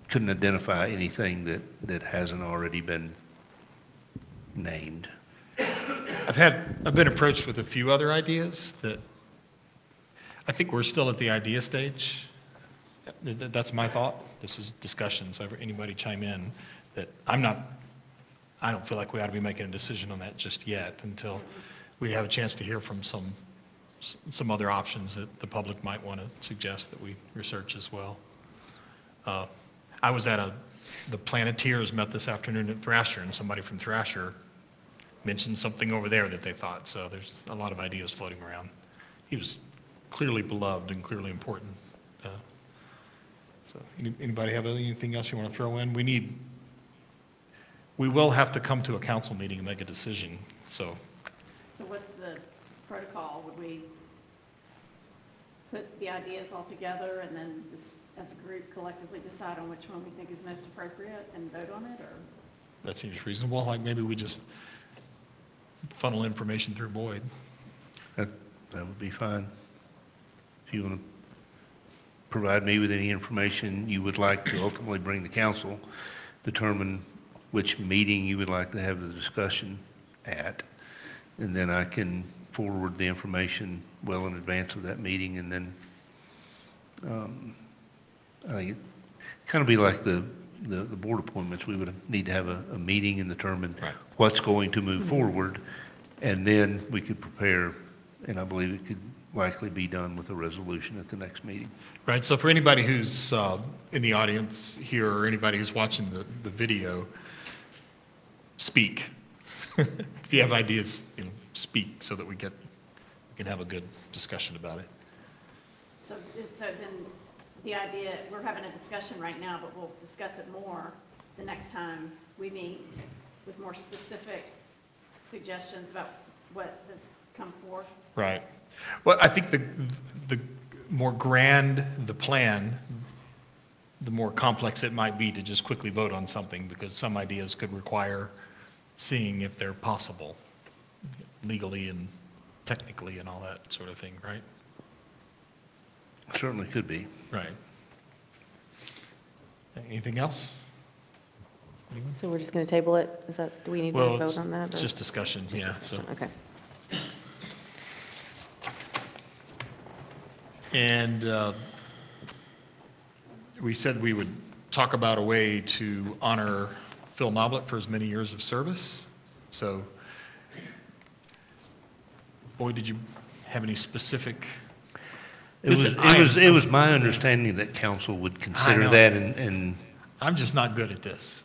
couldn't identify anything that hasn't already been named. I've been approached with a few other ideas that I think we're still at the idea stage. That's my thought. This is discussion, so anybody chime in, that I don't feel like we ought to be making a decision on that just yet until we have a chance to hear from some other options that the public might want to suggest that we research as well. I was at the Planeteers met this afternoon at Thrasher, and somebody from Thrasher mentioned something over there that they thought, so there's a lot of ideas floating around. He was clearly beloved and clearly important. So anybody have anything else you want to throw in? We will have to come to a council meeting and make a decision, so. So what's the protocol? Would we put the ideas all together and then just as a group collectively decide on which one we think is most appropriate and vote on it, or? That seems reasonable, like maybe we just funnel information through Boyd. That would be fine. If you want to provide me with any information you would like to ultimately bring to council, determine which meeting you would like to have the discussion at, and then I can forward the information well in advance of that meeting, and then I think it kind of be like the board appointments. We would need to have a meeting and determine what's going to move forward, and then we could prepare, and I believe it could likely be done with a resolution at the next meeting. Right, so for anybody who's in the audience here, or anybody who's watching the video, speak. If you have ideas, speak so that we can have a good discussion about it. So then the idea, we're having a discussion right now, but we'll discuss it more the next time we meet with more specific suggestions about what has come forth. Right. Well, I think the more grand the plan, the more complex it might be to just quickly vote on something, because some ideas could require seeing if they're possible legally and technically and all that sort of thing, right? Certainly could be. Right. Anything else? So we're just going to table it? Do we need to Well, vote on that? it's or- just discussion, Just yeah. discussion, So, Okay. and we said we would talk about a way to honor Phil Noblet for his many years of service. So, Boyd, did you have any specific? It was my understanding that council would consider know. that, and I'm just not good at this.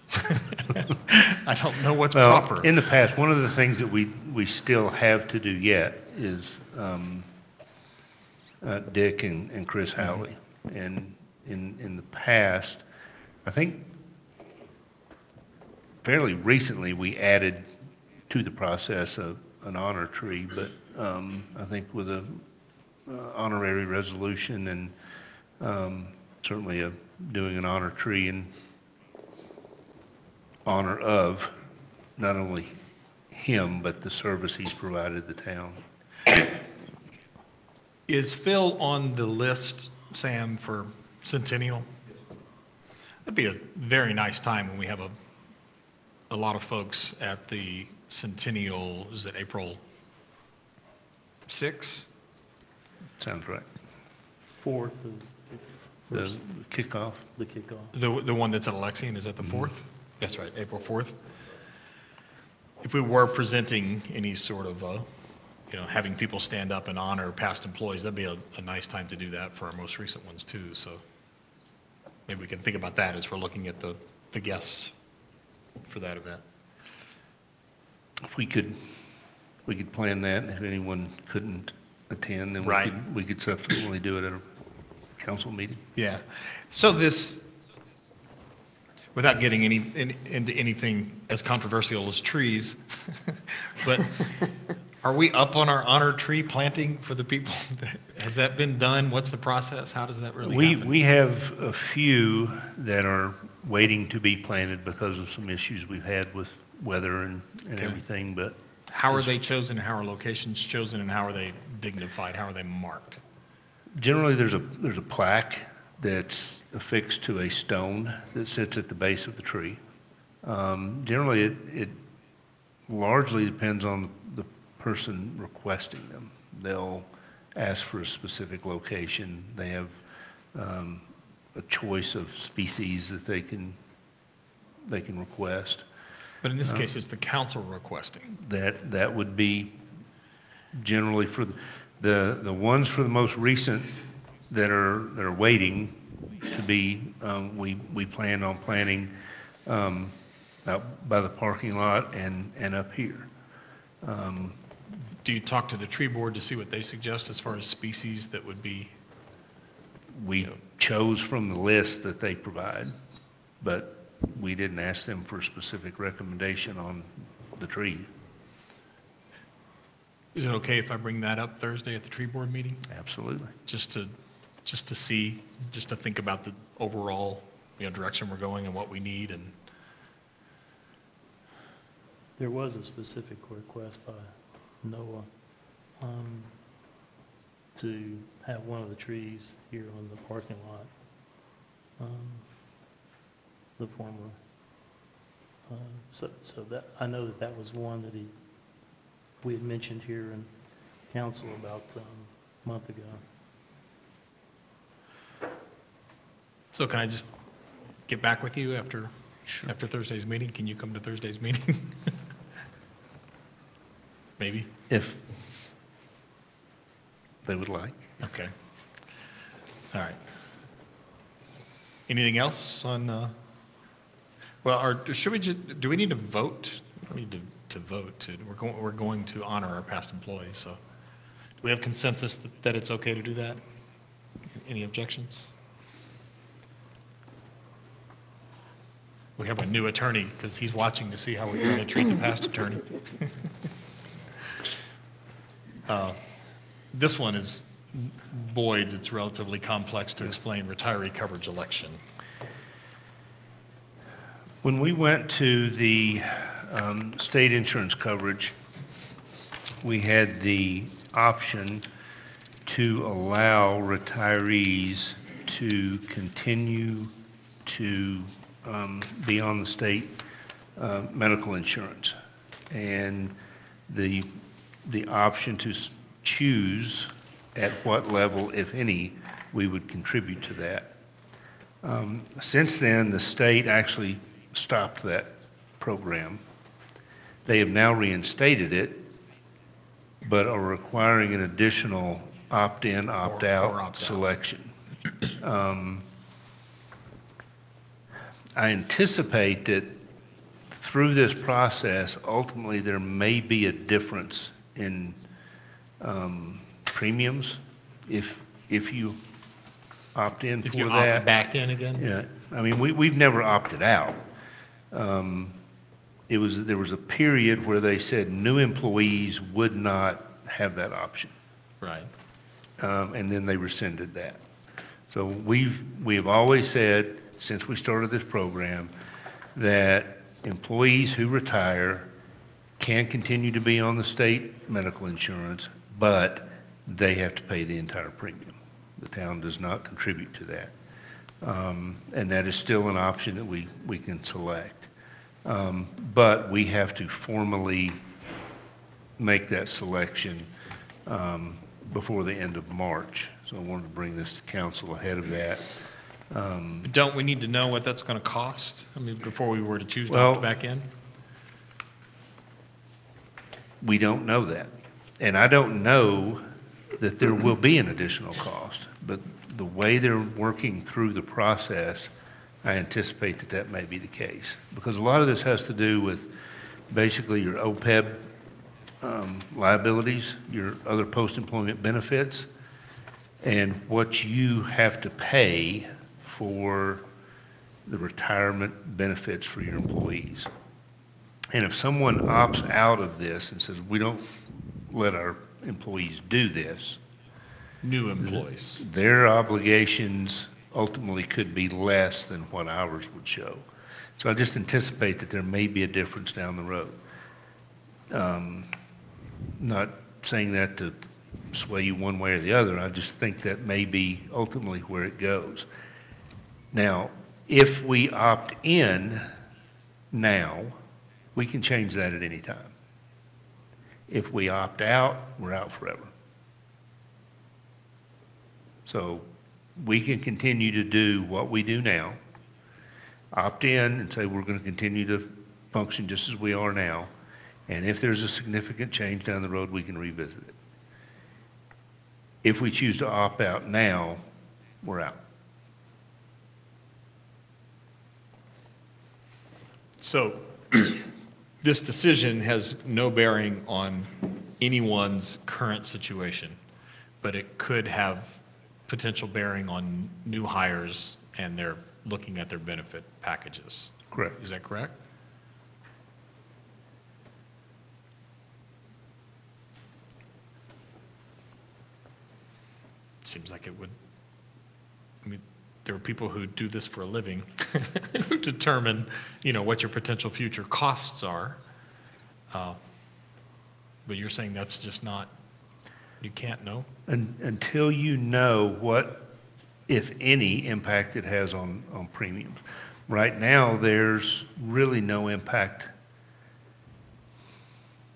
I don't know what's well, proper. in the past, one of the things that we still have to do yet is Dick and Chris Howley. And in the past, I think fairly recently, we added to the process an honor tree, but I think with a honorary resolution and certainly doing an honor tree in honor of not only him, but the service he's provided the town. Is Phil on the list, Sam, for Centennial? That'd be a very nice time when we have a lot of folks at the Centennial, is it April 6th? Sounds right. 4th The is kickoff. the kickoff. The one that's at Alexian, is that the 4th? That's right, April 4th. If we were presenting any sort of, having people stand up and honor past employees, that'd be a nice time to do that for our most recent ones too. So maybe we can think about that as we're looking at the guests for that event. If we could plan that, and if anyone couldn't attend, then Right. we could subsequently do it at a council meeting. Yeah. So this, without getting into anything as controversial as trees, but are we up on our honor tree planting for the people? Has that been done? What's the process? How does that really happen? We have a few that are waiting to be planted because of some issues we've had with weather and Okay. everything, but How are they chosen? How are locations chosen? And how are they dignified? How are they marked? generally there's a plaque that's affixed to a stone that sits at the base of the tree. Generally, it largely depends on the person requesting them. They'll ask for a specific location. They have a choice of species that they can request. But in this case, it's the council requesting. That would be generally for the ones for the most recent that are waiting to be, we plan on planting out by the parking lot and up here. Do you talk to the tree board to see what they suggest as far as species that would be? We chose from the list that they provide, but we didn't ask them for a specific recommendation on the tree. Is it okay if I bring that up Thursday at the tree board meeting? Absolutely. Just to see, just to think about the overall, direction we're going and what we need and. There was a specific request by Noah to have one of the trees here on the parking lot. The former, so that, I know that was one that we had mentioned here in council about a month ago. So can I just get back with you after Thursday's meeting? Can you come to Thursday's meeting? Maybe? If they would like. Okay. All right. Anything else on, should we just, do we need to vote? We need to vote. We're going to honor our past employees, so. Do we have consensus that it's okay to do that? Any objections? We have a new attorney, because he's watching to see how we're going to treat the past attorney. This one is Boyd's. It's relatively complex to explain, retiree coverage election. When we went to the state insurance coverage, we had the option to allow retirees to continue to be on the state medical insurance. And the option to choose at what level, if any, we would contribute to that. Since then, the state actually stopped that program. They have now reinstated it, but are requiring an additional opt-in, Or opt-out opt-out. selection. I anticipate that through this process, ultimately, there may be a difference in premiums if you opt in If for you that. opt back in again? Yeah, I mean, we've never opted out. There was a period where they said new employees would not have that option. Right. And then they rescinded that. So we've always said, since we started this program, that employees who retire can continue to be on the state medical insurance, but they have to pay the entire premium. The town does not contribute to that. And that is still an option that we can select. But we have to formally make that selection before the end of March. So I wanted to bring this to council ahead of that. Don't we need to know what that's going to cost? I mean, before we were to choose to Well- opt back in? We don't know that. And I don't know that there will be an additional cost, but the way they're working through the process, I anticipate that that may be the case. Because a lot of this has to do with basically your OPEB liabilities, your other post-employment benefits, and what you have to pay for the retirement benefits for your employees. And if someone opts out of this and says, we don't let our employees do this, New employees. their obligations ultimately could be less than what ours would show. So I just anticipate that there may be a difference down the road. Not saying that to sway you one way or the other, I just think that may be ultimately where it goes. Now, if we opt in now, we can change that at any time. If we opt out, we're out forever. So we can continue to do what we do now, opt in and say we're going to continue to function just as we are now, and if there's a significant change down the road, we can revisit it. If we choose to opt out now, we're out. So this decision has no bearing on anyone's current situation, but it could have potential bearing on new hires and they're looking at their benefit packages. Correct. Is that correct? Seems like it would. I mean, there are people who do this for a living who determine, what your potential future costs are. But you're saying that's just not, you can't know? Until you know what, if any, impact it has on premiums. Right now, there's really no impact.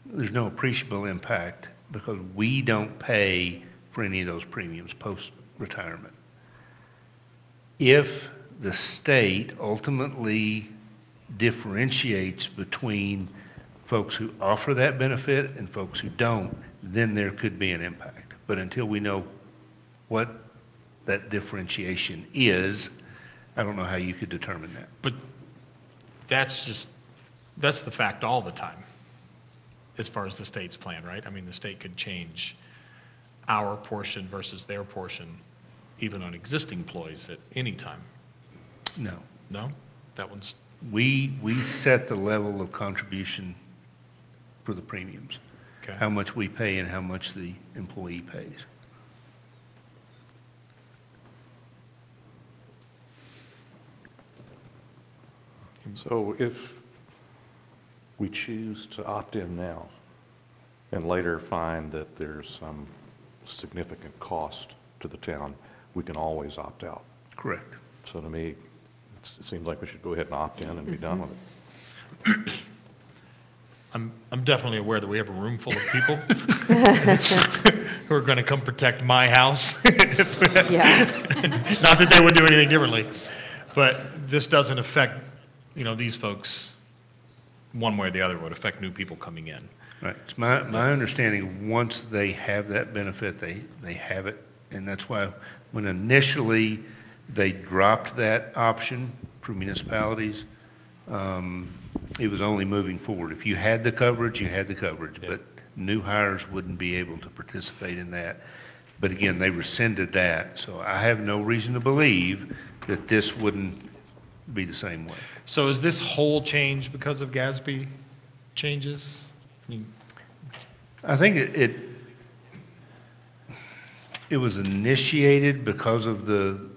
There's no appreciable impact because we don't pay for any of those premiums post-retirement. If the state ultimately differentiates between folks who offer that benefit and folks who don't, then there could be an impact. But until we know what that differentiation is, I don't know how you could determine that. But that's the fact all the time, as far as the state's plan, right? I mean, the state could change our portion versus their portion, even on existing employees at any time. No. No? That one's, We set the level of contribution for the premiums. okay. How much we pay and how much the employee pays. So if we choose to opt in now and later find that there's some significant cost to the town, we can always opt out. Correct. So to me, it seems like we should go ahead and opt in and be done with it. I'm definitely aware that we have a room full of people who are going to come protect my house. Yeah. Not that they would do anything differently, but this doesn't affect, these folks one way or the other. It would affect new people coming in. Right. It's my understanding, once they have that benefit, they have it. And that's why when initially they dropped that option for municipalities, it was only moving forward. If you had the coverage, you had the coverage, but new hires wouldn't be able to participate in that. But again, they rescinded that, so I have no reason to believe that this wouldn't be the same way. So is this whole change because of GASB changes? I mean, I think it was initiated because of the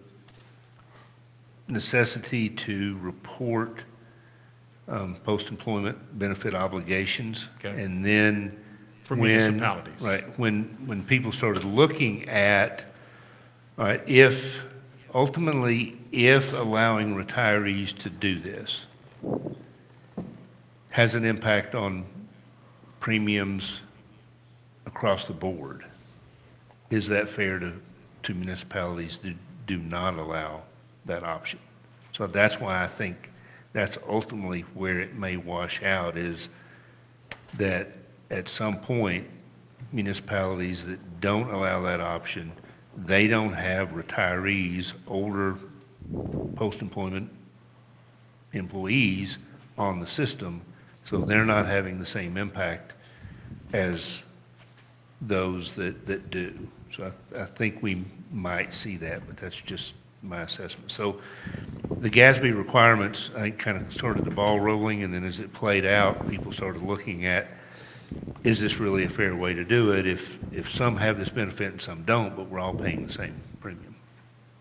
necessity to report post-employment benefit obligations. Okay. And then For when- municipalities. Right, when people started looking at, all right, ultimately, if allowing retirees to do this has an impact on premiums across the board, is that fair to municipalities that do not allow that option? So that's why I think that's ultimately where it may wash out, is that at some point, municipalities that don't allow that option, they don't have retirees, older post-employment employees on the system, so they're not having the same impact as those that do. So I think we might see that, but that's just my assessment. So the GASB requirements, I think, kind of started the ball rolling, and then as it played out, people started looking at, is this really a fair way to do it if some have this benefit and some don't, but we're all paying the same premium?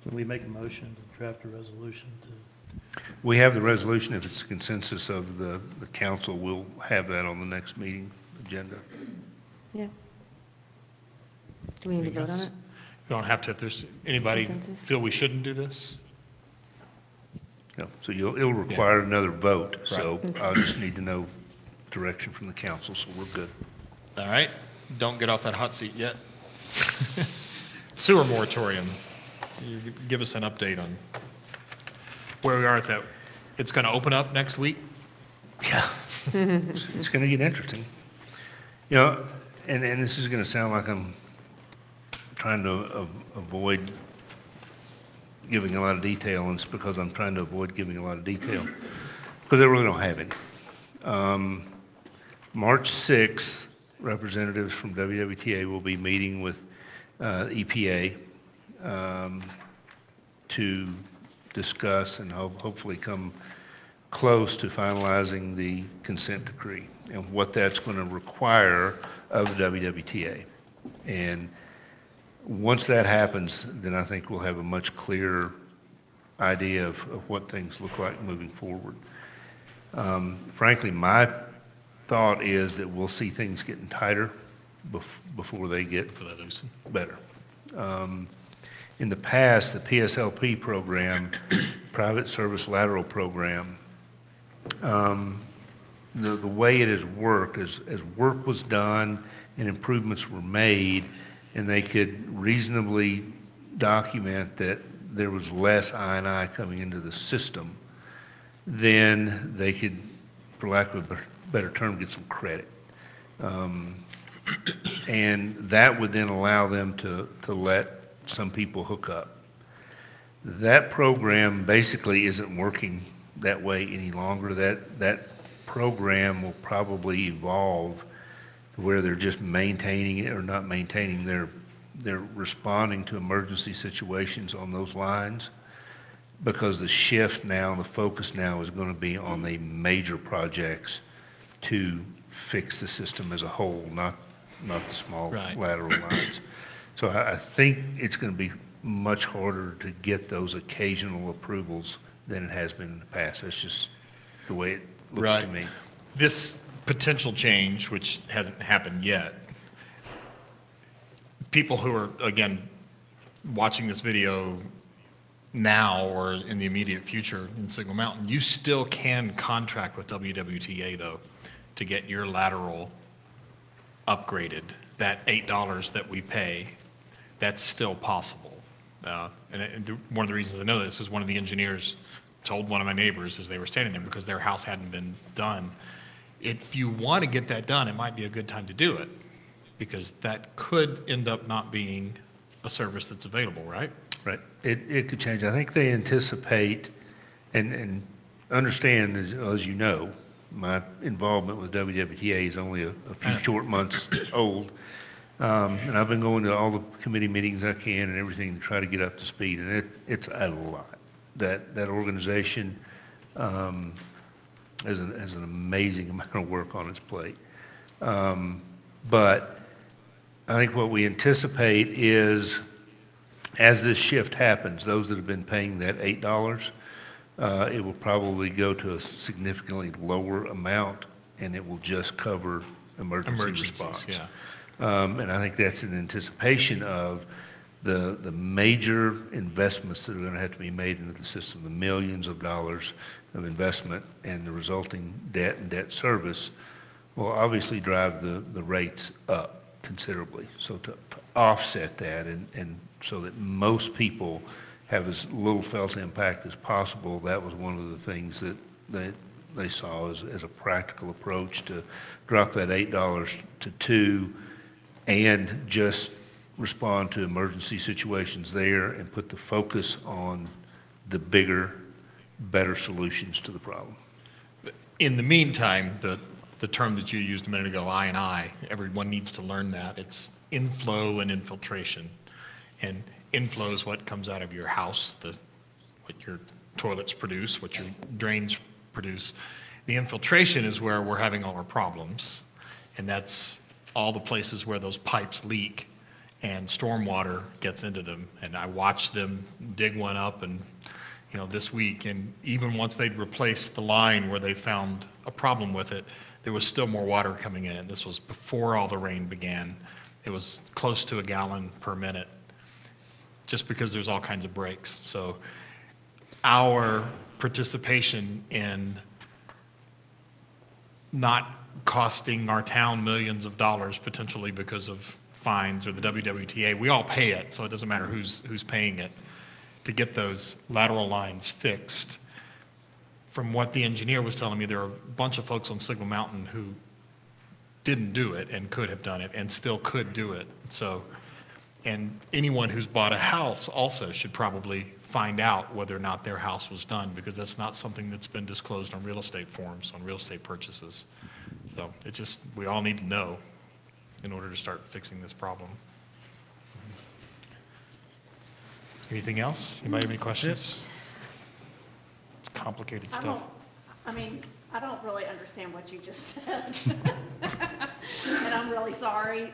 Can we make a motion to draft a resolution to? We have the resolution. If it's a consensus of the council, we'll have that on the next meeting agenda. Yeah. Do we need to vote on Anything else? it? You don't have to, if there's anybody Consensus? feel we shouldn't do this? No, so it'll require another vote, so I'll just need to know direction from the council, so we're good. All right, don't get off that hot seat yet. Sewer moratorium, you give us an update on where we are with that. It's going to open up next week? Yeah. It's going to get interesting. You know, and this is going to sound like I'm trying to avoid giving a lot of detail, and it's because I'm trying to avoid giving a lot of detail, because I really don't have any. March 6th, representatives from WWTA will be meeting with EPA to discuss and hopefully come close to finalizing the consent decree and what that's going to require of the WWTA. And once that happens, then I think we'll have a much clearer idea of what things look like moving forward. Frankly, my thought is that we'll see things getting tighter before they get better. In the past, the PSLP program, Private Service Lateral Program, the way it has worked is as work was done and improvements were made, and they could reasonably document that there was less I&I coming into the system, then they could, for lack of a better term, get some credit. And that would then allow them to let some people hook up. That program basically isn't working that way any longer. That program will probably evolve to where they're just maintaining it or not maintaining. They're responding to emergency situations on those lines, because the shift now, the focus now is going to be on the major projects to fix the system as a whole, not the small lateral lines. So I think it's going to be much harder to get those occasional approvals than it has been in the past. That's just the way it looks to me. This potential change, which hasn't happened yet, people who are, again, watching this video now or in the immediate future in Signal Mountain, you still can contract with WWTA, though, to get your lateral upgraded. That $8 that we pay, that's still possible. And one of the reasons I know this is one of the engineers told one of my neighbors as they were standing there, because their house hadn't been done, if you want to get that done, it might be a good time to do it, because that could end up not being a service that's available, right? Right. It could change. I think they anticipate and understand, as you know, my involvement with WWTA is only a few short months old. And I've been going to all the committee meetings I can and everything to try to get up to speed, and it's a lot. That organization has an amazing amount of work on its plate. But I think what we anticipate is, as this shift happens, those that have been paying that $8, it will probably go to a significantly lower amount, and it will just cover emergency response. Yeah. And I think that's in anticipation of the major investments that are going to have to be made into the system, the millions of dollars of investment and the resulting debt and debt service will obviously drive the rates up considerably. So to offset that and so that most people have as little felt impact as possible, that was one of the things that they saw as a practical approach to drop that $8 to $2 and just respond to emergency situations there and put the focus on the bigger, better solutions to the problem. In the meantime, the term that you used a minute ago, I&I, everyone needs to learn that. It's inflow and infiltration. And inflow is what comes out of your house, what your toilets produce, what your drains produce. The infiltration is where we're having all our problems, and that's all the places where those pipes leak and stormwater gets into them. And I watched them dig one up and, this week, and even once they'd replaced the line where they found a problem with it, there was still more water coming in, and this was before all the rain began. It was close to a gallon per minute, just because there's all kinds of breaks. So our participation in not costing our town millions of dollars potentially because of fines or the WWTA, we all pay it, so it doesn't matter who's paying it, to get those lateral lines fixed. From what the engineer was telling me, there are a bunch of folks on Signal Mountain who didn't do it and could have done it and still could do it. So, and anyone who's bought a house also should probably find out whether or not their house was done, because that's not something that's been disclosed on real estate forms, on real estate purchases. So it's just, we all need to know in order to start fixing this problem. Anything else? Anybody have any questions? It's complicated stuff. I don't really understand what you just said. And I'm really sorry.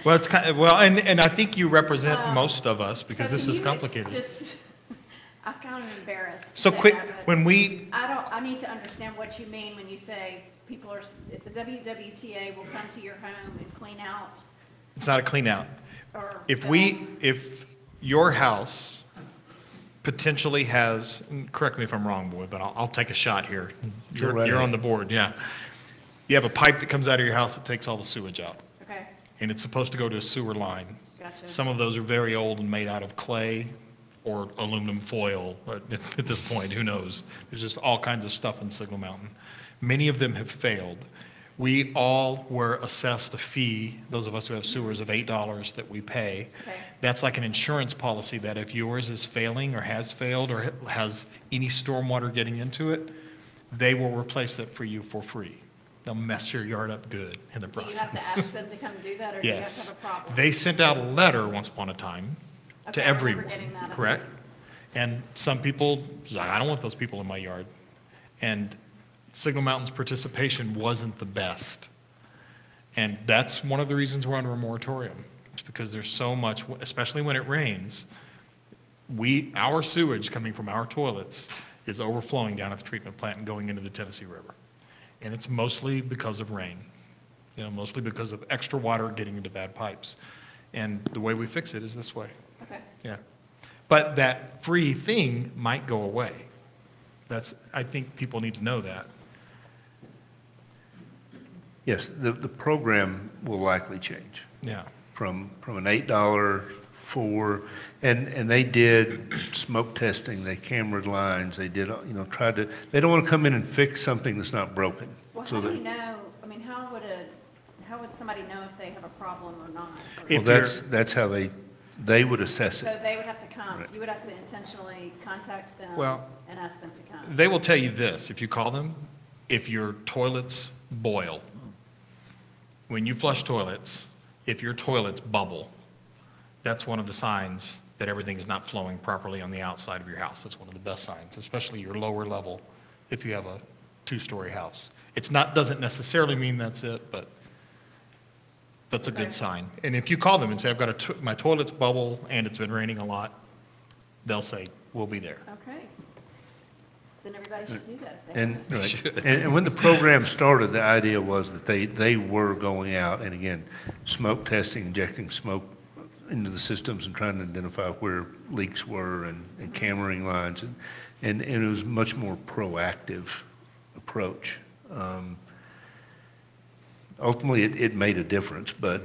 Well, it's kind of, and I think you represent most of us, because this is complicated. I'm kind of embarrassed. So to say quick, that, but when we, I need to understand what you mean when you say if the WWTA will come to your home and clean out, it's not a clean out. or. If your house potentially has, and correct me if I'm wrong, boy, but I'll take a shot here. You're on the board, yeah. You have a pipe that comes out of your house that takes all the sewage out, Okay, and it's supposed to go to a sewer line. gotcha. Some of those are very old and made out of clay or aluminum foil at this point, who knows? There's just all kinds of stuff in Signal Mountain. Many of them have failed. We all were assessed a fee, those of us who have sewers, of $8 that we pay. Okay. That's like an insurance policy that if yours is failing or has failed or has any stormwater getting into it, they will replace it for you for free. They'll mess your yard up good in the Do you process. have to ask them to come do that, or do you have to Yes. have a problem? They sent out a letter once upon a time Okay, to I remember everyone, getting that. correct? And some people, was like, I don't want those people in my yard. And Signal Mountain's participation wasn't the best. And that's one of the reasons we're under a moratorium. It's because there's so much, especially when it rains, our sewage coming from our toilets is overflowing down at the treatment plant and going into the Tennessee River. And it's mostly because of rain, mostly because of extra water getting into bad pipes. And the way we fix it is this way. Okay, Yeah. But that free thing might go away. I think people need to know that. Yes, the program will likely change Yeah. from an $8 and they did smoke testing, they cameraed lines, they did, they don't want to come in and fix something that's not broken. well, So how do that- you know, how would somebody know if they have a problem or not? Or- If Well, that's how they would assess So it. they would have to come, Right. you would have to intentionally contact them Well- and ask them to come. They will tell you this, if you call them, if your toilets boil, when you flush toilets, if your toilets bubble, that's one of the signs that everything is not flowing properly on the outside of your house. That's one of the best signs, especially your lower level, if you have a two-story house. It's not, doesn't necessarily mean that's it, but that's a Okay. good sign. And if you call them and say, I've got my toilet's bubble and it's been raining a lot, they'll say, we'll be there. Okay. Then everybody should do that. if they And, want. right. And when the program started, the idea was that they were going out and again, smoke testing, injecting smoke into the systems and trying to identify where leaks were and cammering lines. And it was a much more proactive approach. Ultimately, it made a difference, but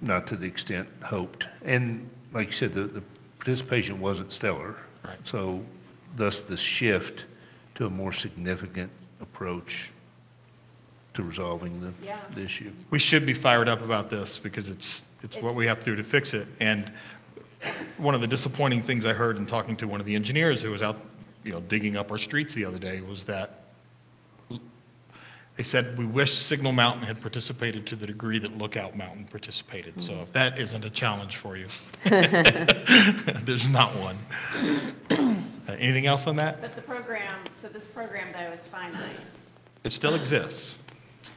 not to the extent hoped. And like you said, the participation wasn't stellar. Right. So thus the shift to a more significant approach to resolving Yeah. the issue. We should be fired up about this because it's what we have to do to fix it. And one of the disappointing things I heard in talking to one of the engineers who was out, digging up our streets the other day was that they said, we wish Signal Mountain had participated to the degree that Lookout Mountain participated. So if that isn't a challenge for you, there's not one. Anything else on that? But the program, so this program though is finite. It still exists,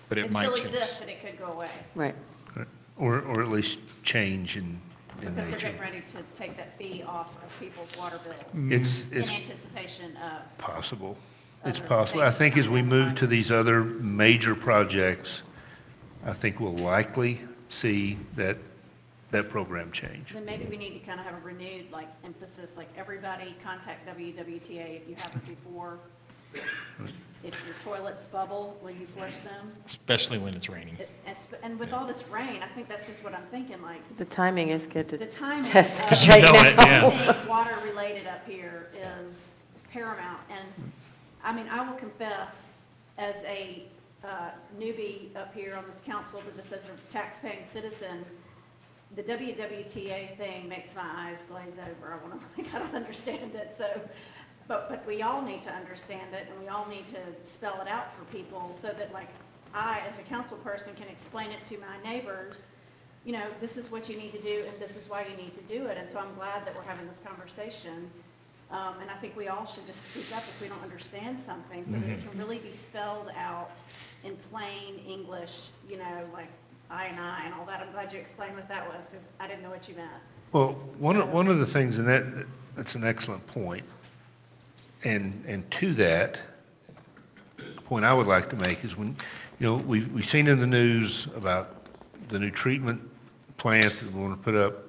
but it might still change. exists, but it could go away Right. Or at least change in because they're nature. getting ready to take that fee off of people's water bills It's in anticipation of. possible. It's Other possible. I things think as we coming move to these other major projects, I think we'll likely see that program change. Then maybe we need to kind of have a renewed emphasis, everybody contact WWTA if you haven't before. If your toilets bubble, will you flush them? Especially when it's raining. And with all this rain, I think that's just what I'm thinking, The timing is good the to timing. test of that right know it, now. yeah. anything water-related up here is paramount. And, I mean, I will confess, as a newbie up here on this council, but just as a tax-paying citizen, the WWTA thing makes my eyes glaze over. I don't understand it, so, but we all need to understand it, and we all need to spell it out for people so that, I, as a council person, can explain it to my neighbors, this is what you need to do, and this is why you need to do it. And so I'm glad that we're having this conversation. And I think we all should just speak up if we don't understand something, so that it can really be spelled out in plain English, like I and all that. I'm glad you explained what that was, because I didn't know what you meant. Well, one of the things, and that's an excellent point, and to that, the point I would like to make is when, we've seen in the news about the new treatment plant that we want to put up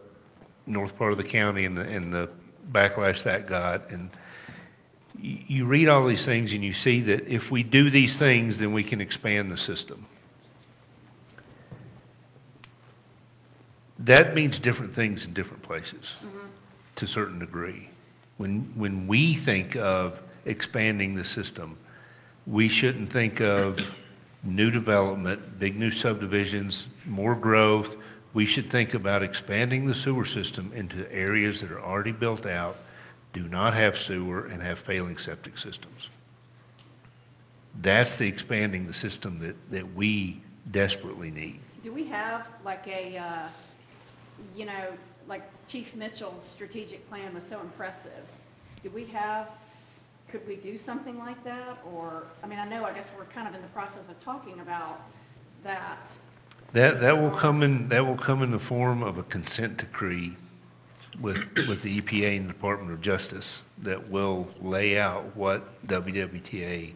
north part of the county and the backlash that got, and you read all these things and you see that if we do these things, then we can expand the system. That means different things in different places to a certain degree. When we think of expanding the system, we shouldn't think of new development, big new subdivisions, more growth. We should think about expanding the sewer system into areas that are already built out, do not have sewer, and have failing septic systems. That's the expanding the system that we desperately need. Do we have like Chief Mitchell's strategic plan was so impressive. Could we do something like that? Or, I guess we're kind of in the process of talking about that. That will come in the form of a consent decree with the EPA and the Department of Justice that will lay out what WWTA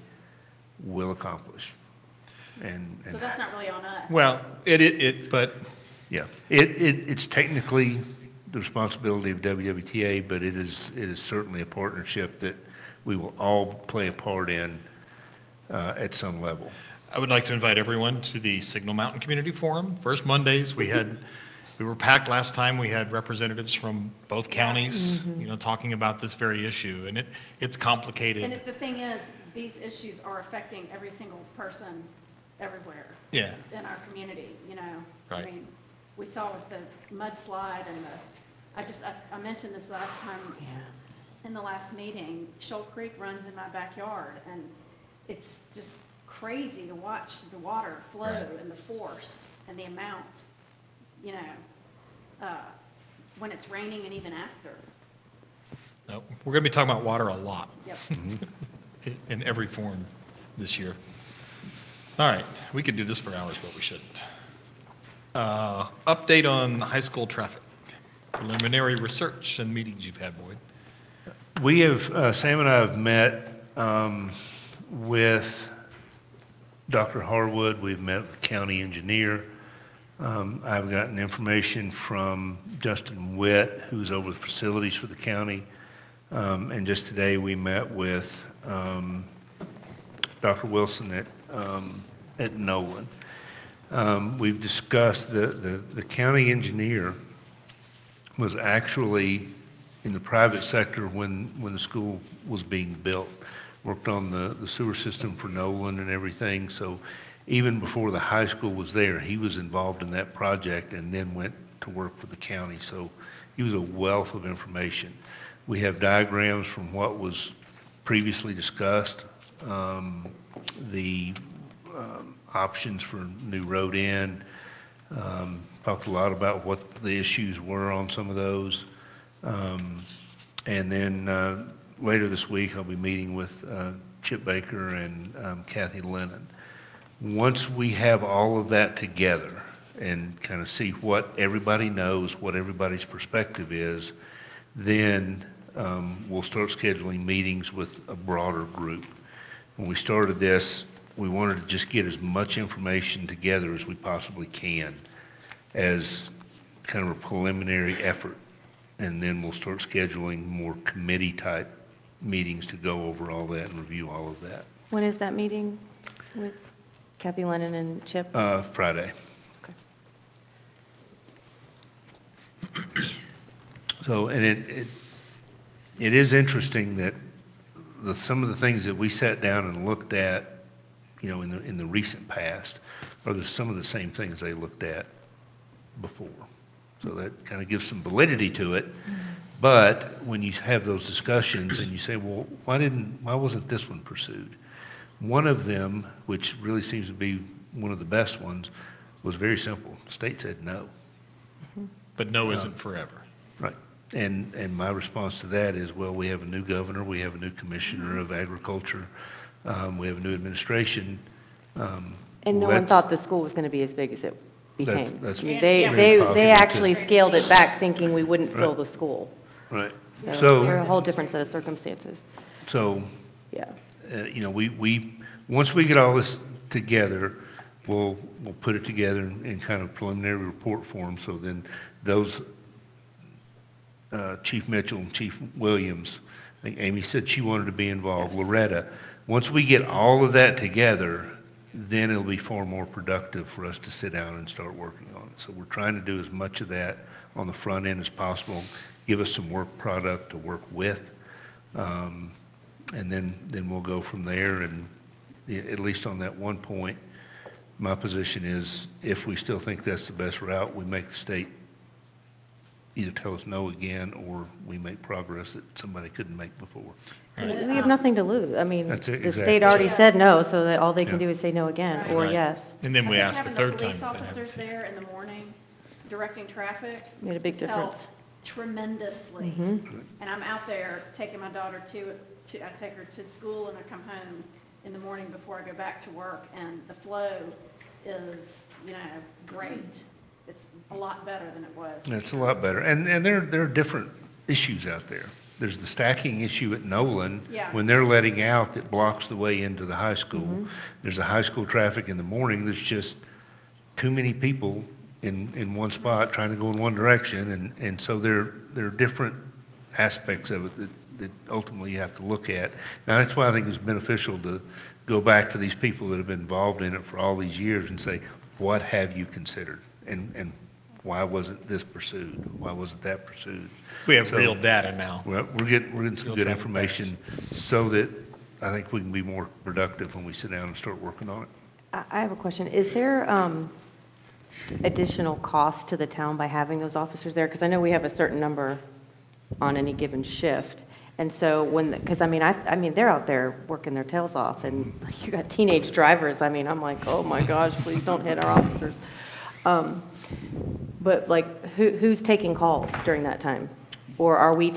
will accomplish. So that's not really on us. Well, but Yeah, it's technically the responsibility of WWTA, but it is certainly a partnership that we will all play a part in at some level. I would like to invite everyone to the Signal Mountain Community Forum. First Mondays, we were packed last time. We had representatives from both counties, talking about this very issue, and it's complicated. And the thing is, these issues are affecting every single person everywhere. Yeah. In our community, Right. We saw with the mudslide and I mentioned this last time in the last meeting. Shoal Creek runs in my backyard, and it's just crazy to watch the water flow Right. and the force and the amount. you know, when it's raining and even after. No, we're going to be talking about water a lot. Yep. In every form this year. All right, we could do this for hours, but we shouldn't. Update on high school traffic, preliminary research and meetings you've had, Boyd. We have, Sam and I have met with Dr. Harwood, we've met with the county engineer. I've gotten information from Justin Witt, who's over the facilities for the county. And just today, we met with Dr. Wilson at Nolan. We've discussed the county engineer was actually in the private sector when the school was being built. Worked on the sewer system for Nolan and everything. So even before the high school was there, he was involved in that project and then went to work for the county. So he was a wealth of information. We have diagrams from what was previously discussed, the options for new road end, talked a lot about what the issues were on some of those. And then later this week, I'll be meeting with Chip Baker and Kathy Lennon. Once we have all of that together and kind of see what everybody knows, what everybody's perspective is, then we'll start scheduling meetings with a broader group. When we started this, we wanted to just get as much information together as we possibly can as kind of a preliminary effort. And then we'll start scheduling more committee-type meetings to go over all that and review all of that. When is that meeting with Kathy Lennon and Chip? Friday. Okay. So, and it is interesting that some of the things that we sat down and looked at, you know, in the recent past, are some of the same things they looked at before. So that kind of gives some validity to it. But when you have those discussions and you say, well, why wasn't this one pursued? One of them, which really seems to be one of the best ones, was very simple. The state said no. But no isn't forever. Right. And my response to that is, well, we have a new governor, we have a new commissioner of agriculture, we have a new administration. And no one thought the school was going to be as big as it became. That's I mean, very they positive, actually too. scaled it back thinking we wouldn't fill Right. the school. Right. So they're a whole different set of circumstances. So, Yeah. you know, we once we get all this together, we'll put it together in kind of preliminary report form. So then those Chief Mitchell and Chief Williams, I think Amy said she wanted to be involved. Yes. Loretta. Once we get all of that together, then it'll be far more productive for us to sit down and start working on it. So we're trying to do as much of that on the front end as possible. Give us some work product to work with, and then we'll go from there. And at least on that one point, my position is if we still think that's the best route, we make the state either tell us no again or we make progress that somebody couldn't make before. We have nothing to lose. I mean, That's it, the exactly. state already said no, so that all they can Yeah. do is say no again, Right. or Right. yes. And then we ask a Having third the time. police if they have officers to. there in the morning directing traffic. Made a big helped difference. tremendously. Mm-hmm. And I'm out there taking my daughter I take her to school and I come home in the morning before I go back to work, and the flow is, you know, great. It's a lot better than it was. It's a lot better. And there are different issues out there. There's the stacking issue at Nolan. Yeah. When they're letting out, it blocks the way into the high school. There's the high school traffic in the morning. There's just too many people in one spot trying to go in one direction. And so there are different aspects of it that ultimately you have to look at. Now, that's why I think it's beneficial to go back to these people that have been involved in it for all these years and say, what have you considered? And why wasn't this pursued? Why wasn't that pursued? We have So, real data now. We're getting some Real good traffic information so that I think we can be more productive when we sit down and start working on it. I have a question. Is there additional cost to the town by having those officers there? Because I know we have a certain number on any given shift. And so because I mean, they're out there working their tails off, and you got teenage drivers. I mean, I'm like, oh my gosh, please don't hit our officers. But like, who's taking calls during that time? Or are we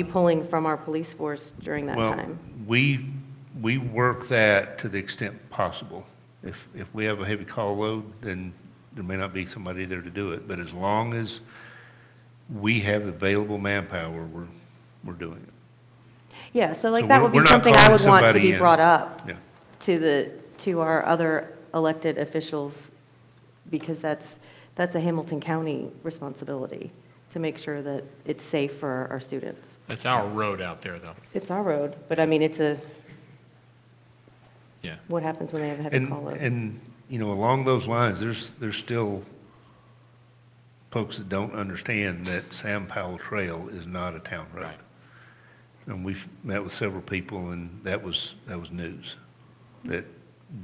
pulling from our police force during that Well, time? we work that to the extent possible. If we have a heavy call load, then there may not be somebody there to do it. But as long as we have available manpower, we're doing it. Yeah, so like So that would be we're not something I calling would want to somebody be in. brought up Yeah. to our other elected officials, because that's a Hamilton County responsibility to make sure that it's safe for our students. That's our road out there, though. It's our road, but I mean, Yeah. what happens when they have a heavy call load? And, you know, along those lines, there's still folks that don't understand that Sam Powell Trail is not a town road. Right. And we've met with several people, and that was news. That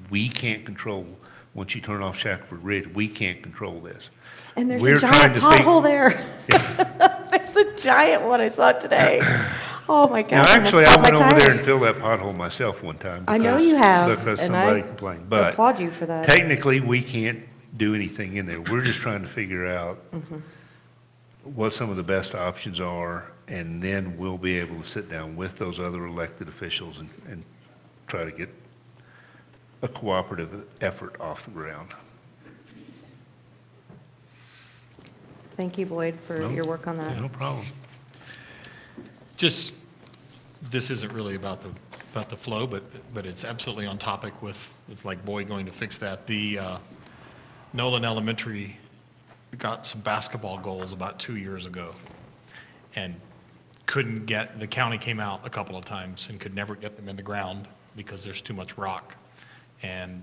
we can't control, once you turn off Shackelford Ridge, we can't control this. And there's We're a trying giant to fig- pothole there. There's a giant one I saw today. Oh, my Now, gosh. actually, I went over there and filled that pothole myself one time. I know because- you have, Because and somebody I complained. But applaud you for that. technically, we can't do anything in there. We're just trying to figure out Mm-hmm. what some of the best options are, and then we'll be able to sit down with those other elected officials and try to get a cooperative effort off the ground. Thank you, Boyd, for No, your work on that. No problem. Just, this isn't really about the flow, but it's absolutely on topic with like Boyd going to fix that. The Nolan Elementary got some basketball goals about 2 years ago and couldn't get, the county came out a couple of times and could never get them in the ground because there's too much rock. And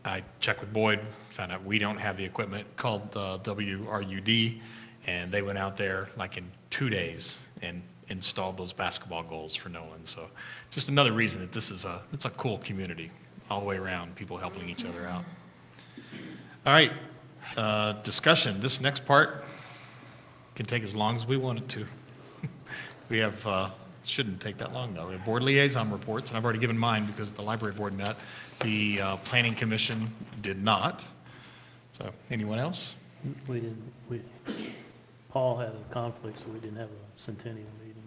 I checked with Boyd, found out we don't have the equipment, called WRUD, and they went out there like in 2 days and installed those basketball goals for Nolan. So just another reason that it's a cool community all the way around, people helping each other out. All right, discussion. This next part can take as long as we want it to. We have, shouldn't take that long though. We have board liaison reports, and I've already given mine because the library board met. The planning commission did not. So anyone else? Paul had a conflict, so we didn't have a centennial meeting.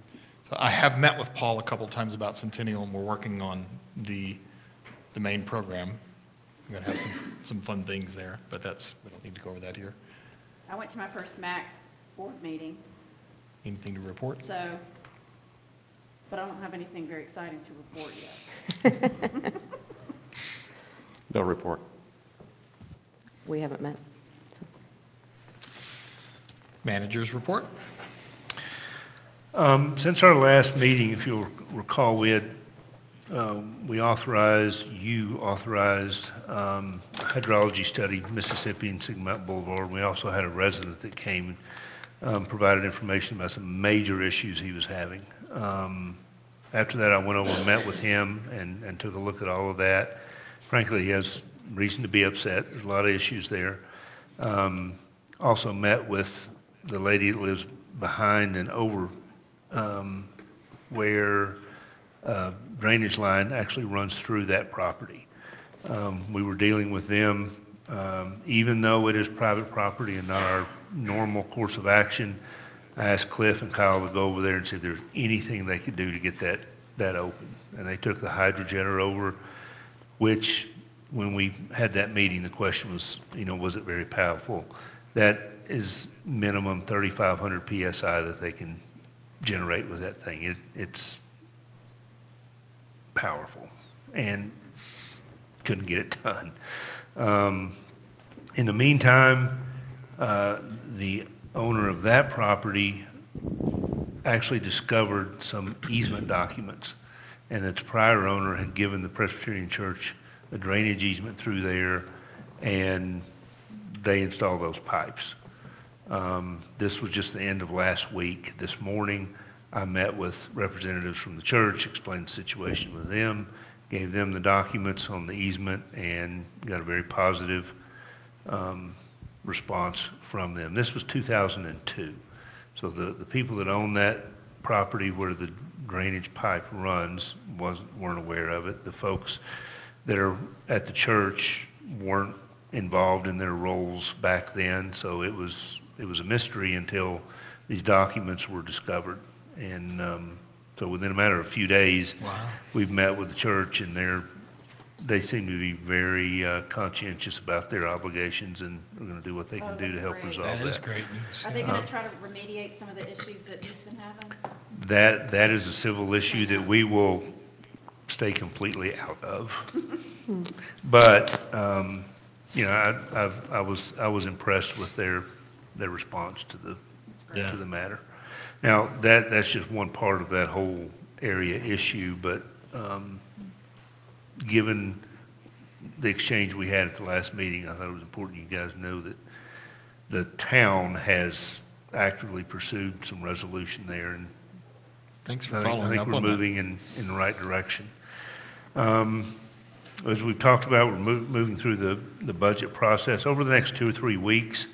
So I have met with Paul a couple times about Centennial, and we're working on the main program. We're going to have some fun things there, but we don't need to go over that here. I went to my first MAC board meeting, Anything to report? so, but I don't have anything very exciting to report yet. No report. We haven't met. Managers report? Since our last meeting, if you'll recall, you authorized hydrology study, Mississippi and Signal Mountain Boulevard. We also had a resident that came and provided information about some major issues he was having. After that, I went over and met with him and took a look at all of that. Frankly, he has reason to be upset. There's a lot of issues there. Also met with the lady that lives behind and over where drainage line actually runs through that property. We were dealing with them, even though it is private property and not our normal course of action. I asked Cliff and Kyle to go over there and see if there's anything they could do to get that open. And they took the hydrojetter over, which when we had that meeting, the question was, was it very powerful? That is minimum 3,500 PSI that they can generate with that thing. It's powerful and couldn't get it done. In the meantime, the owner of that property actually discovered some easement documents, and that the prior owner had given the Presbyterian Church a drainage easement through there, and they installed those pipes. This was just the end of last week. This morning, I met with representatives from the church, explained the situation with them, gave them the documents on the easement, and got a very positive response from them. This was 2002. So the people that own that property where the drainage pipe runs weren't aware of it. The folks that are at the church weren't involved in their roles back then, so it was it was a mystery until these documents were discovered. And so within a matter of a few days, we've met with the church, and they seem to be very conscientious about their obligations, and are going to do what they can do to help resolve that. That is great news. Are they going to try to remediate some of the issues that he's been having? That is a civil issue that we will stay completely out of. But, you know, I was impressed with their response to the matter. Now, that's just one part of that whole area issue, but given the exchange we had at the last meeting, I thought it was important you guys know that the town has actively pursued some resolution there, and Thanks for I think following up we're on that. moving in the right direction. As we've talked about, we're moving through the budget process. Over the next 2 or 3 weeks,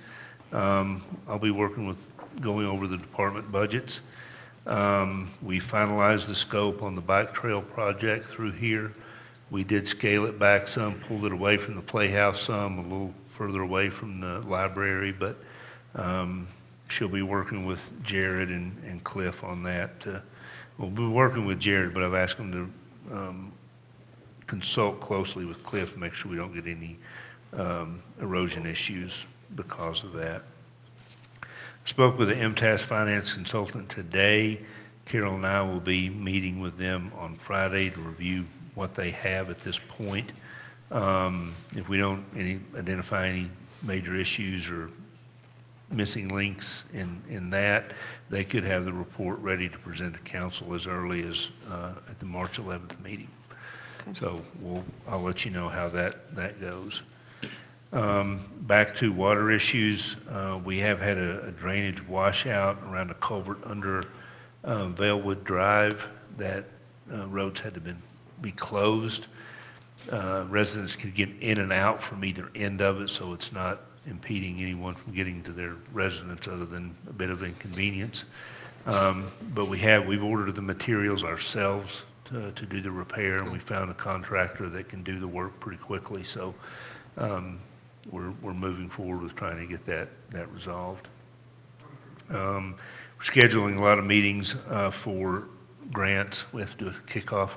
I'll be working going over the department budgets. We finalized the scope on the bike trail project through here. We did scale it back some, pulled it away from the playhouse some, a little further away from the library, but she'll be working with Jared and Cliff on that. We'll be working with Jared, but I've asked him to consult closely with Cliff to make sure we don't get any erosion issues because of that. Spoke with the MTAS finance consultant today. Carol and I will be meeting with them on Friday to review what they have at this point. If we don't identify any major issues or missing links in that, they could have the report ready to present to council as early as at the March 11th meeting. So I'll let you know how that goes. Back to water issues, we have had a drainage washout around a culvert under Vailwood Drive. That roads had to be closed. Residents can get in and out from either end of it, so it's not impeding anyone from getting to their residence other than a bit of inconvenience. But we've ordered the materials ourselves to do the repair, and we found a contractor that can do the work pretty quickly. So we're moving forward with trying to get that resolved. We're scheduling a lot of meetings for grants. We have to do a kickoff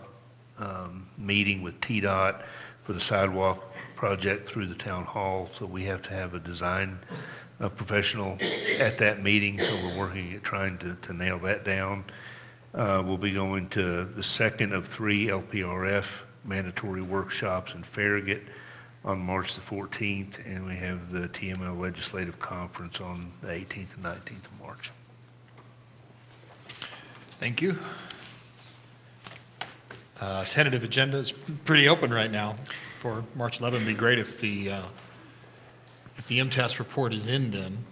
meeting with TDOT for the sidewalk project through the town hall. So we have to have a design professional at that meeting. So we're working at trying to nail that down. We'll be going to the second of 3 LPRF mandatory workshops in Farragut on March the 14th, and we have the TML Legislative Conference on the 18th and 19th of March. Thank you. Tentative agenda is pretty open right now for March 11th. It'd be great if the MTS report is in then.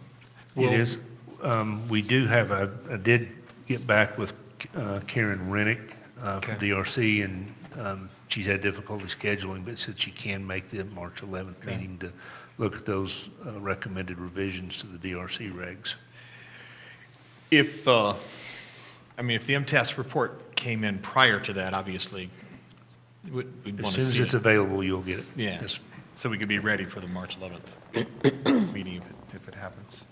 It is. We do have, I did get back with Karen Rennick from DRC, and she's had difficulty scheduling, but said she can make the March 11th meeting to look at those recommended revisions to the DRC regs. If the MTS report came in prior to that, obviously, we'd want As to soon as see it's it. available, you'll get it. Yeah, Yes. so we could be ready for the March 11th meeting if it happens.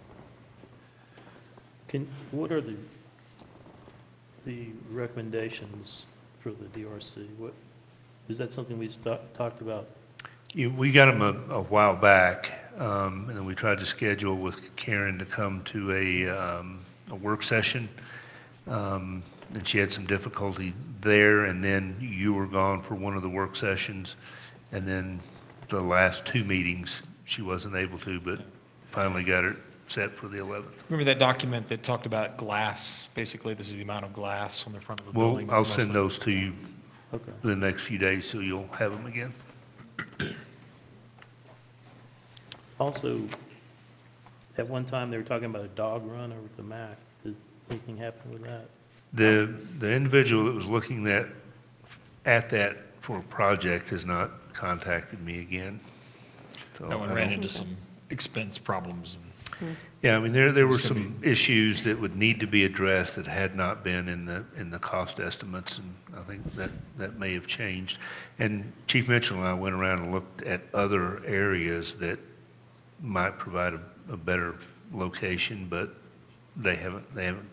What are the recommendations for the DRC? Is that something we talked about? We got them a while back, and then we tried to schedule with Karen to come to a work session, and she had some difficulty there, and then you were gone for one of the work sessions, and then the last 2 meetings, she wasn't able to, but finally got it set for the 11th. Remember that document that talked about glass? Basically, this is the amount of glass on the front of the Well, building. I'll send those to you Okay. the next few days, so you'll have them again. Also, at one time, they were talking about a dog run over at the MAC. Did anything happen with that? The individual that was looking at that for a project has not contacted me again. So That one I ran don't- into some expense problems. Yeah, I mean, there were It's gonna some issues that would need to be addressed that had not been in the cost estimates, and I think that may have changed. And Chief Mitchell and I went around and looked at other areas that might provide a better location, but they haven't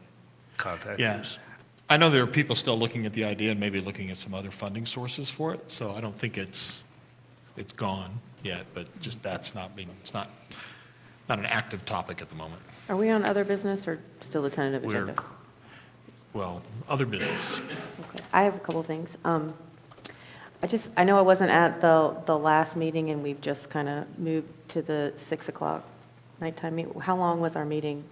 contacted Yeah. us. I know there are people still looking at the idea and maybe looking at some other funding sources for it, so I don't think it's gone yet, but just it's not an active topic at the moment. Are we on other business or still the tentative We're- agenda? Well, other business. Okay, I have a couple things. I know I wasn't at the last meeting, and we've just kind of moved to the 6 o'clock nighttime meeting. How long was our meeting?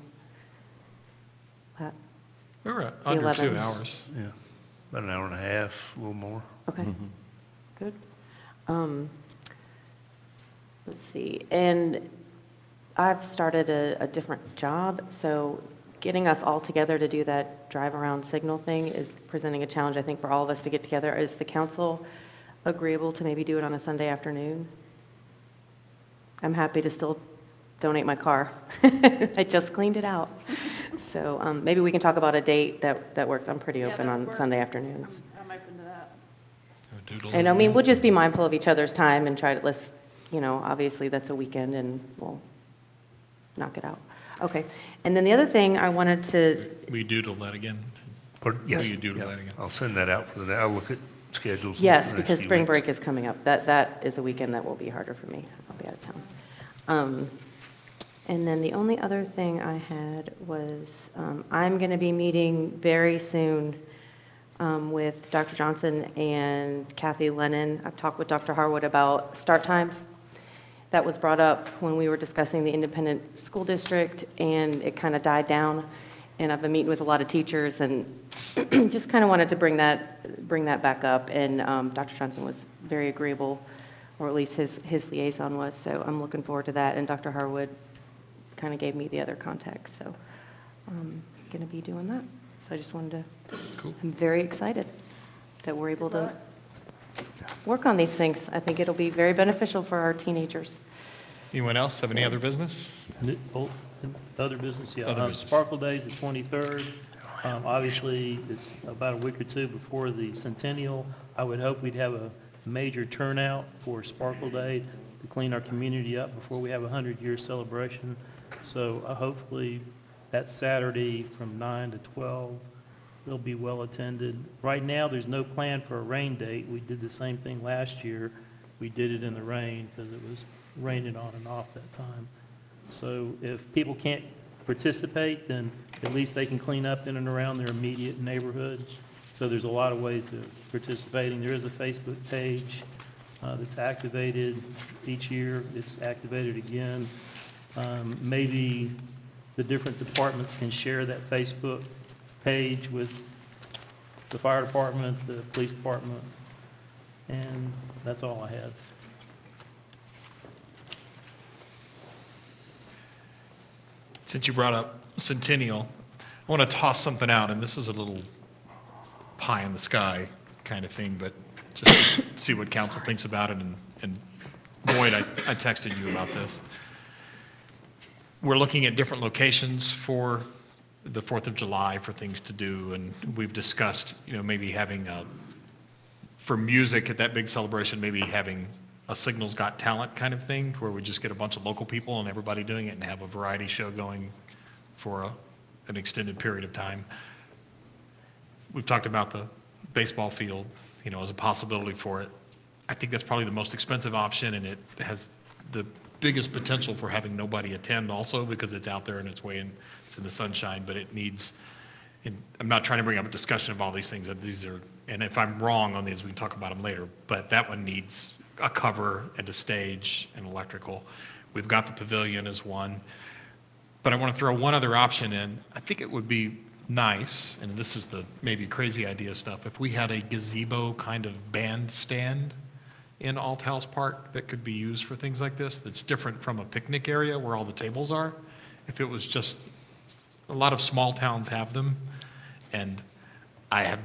We were at under 2 11. hours. Yeah, about an hour and a half, a little more. Okay, good. Let's see, and I've started a different job, so getting us all together to do that drive-around signal thing is presenting a challenge, I think, for all of us to get together. Is the council agreeable to maybe do it on a Sunday afternoon? I'm happy to still donate my car. I just cleaned it out. So maybe we can talk about a date that works. I'm pretty Yeah, open that on works. Sunday afternoons. I'm open to that. And I mean, we'll just be mindful of each other's time and try to, obviously that's a weekend and we'll knock it out. Okay. And then the other thing I wanted to, Will you doodle that again? Yes. Will you doodle Yeah. that again? I'll send that out for the, I'll look at schedules. in yes, the next because few spring weeks. break is coming up. That is a weekend that will be harder for me. I'll be out of town. And then the only other thing I had was, I'm going to be meeting very soon with Dr. Johnson and Kathy Lennon. I've talked with Dr. Harwood about start times. That was brought up when we were discussing the independent school district, and it kind of died down. And I've been meeting with a lot of teachers, and just kind of wanted to bring that back up. And Dr. Johnson was very agreeable, or at least his liaison was. So I'm looking forward to that. And Dr. Harwood kind of gave me the other contacts. So I'm going to be doing that. So I just wanted to. Cool. I'm very excited that we're able to work on these things. I think it'll be very beneficial for our teenagers. Anyone else have any other business? Other business, yeah. Other business. Sparkle Day is the 23rd. Obviously, it's about a week or two before the centennial. I would hope we'd have a major turnout for Sparkle Day to clean our community up before we have a 100-year celebration. So hopefully, that Saturday from 9 to 12, it'll be well attended. Right now, there's no plan for a rain date. We did the same thing last year. We did it in the rain because it was raining on and off that time. So if people can't participate, then at least they can clean up in and around their immediate neighborhood. So there's a lot of ways of participating. There is a Facebook page that's activated each year. It's activated again. Maybe the different departments can share that Facebook page with the fire department, the police department, and that's all I had. Since you brought up Centennial, I want to toss something out, and this is a little pie in the sky kind of thing, but just to see what council thinks about it. And Boyd, I texted you about this. We're looking at different locations for the 4th of July for things to do, and we've discussed, maybe having for music at that big celebration, maybe having a Signals Got Talent kind of thing, where we just get a bunch of local people and everybody doing it and have a variety show going for an extended period of time. We've talked about the baseball field, as a possibility for it. I think that's probably the most expensive option, and it has the biggest potential for having nobody attend also, because it's out there and it's in the sunshine, but it needs, and I'm not trying to bring up a discussion of all these things, and if I'm wrong on these, we can talk about them later, but that one needs a cover and a stage and electrical. We've got the pavilion as one, but I want to throw one other option in. I think it would be nice, and this is the maybe crazy idea stuff, if we had a gazebo kind of bandstand in Althouse Park that could be used for things like this, that's different from a picnic area where all the tables are. If it was just, a lot of small towns have them, and I have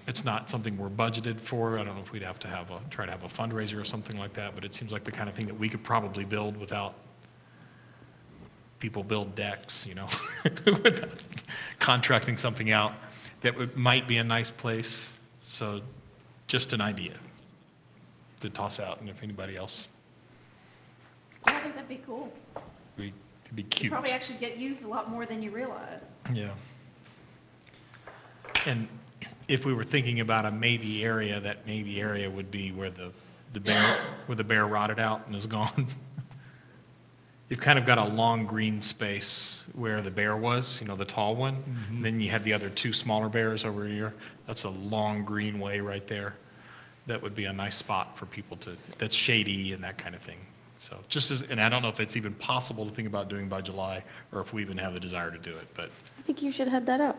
it's not something we're budgeted for. I don't know if we'd have to try to have a fundraiser or something like that, but it seems like the kind of thing that we could probably build without people build decks, without contracting something out, that might be a nice place. So just an idea to toss out, and if anybody else, I think that'd be cool. we It'd be You cute. probably actually get used a lot more than you realize. Yeah. And if we were thinking about a maybe area, that maybe area would be where the bear rotted out and is gone. You've kind of got a long green space where the bear was, the tall one. And then you had the other two smaller bears over here. That's a long greenway right there. That would be a nice spot for people that's shady and that kind of thing. So and I don't know if it's even possible to think about doing by July, or if we even have the desire to do it, but I think you should head that up.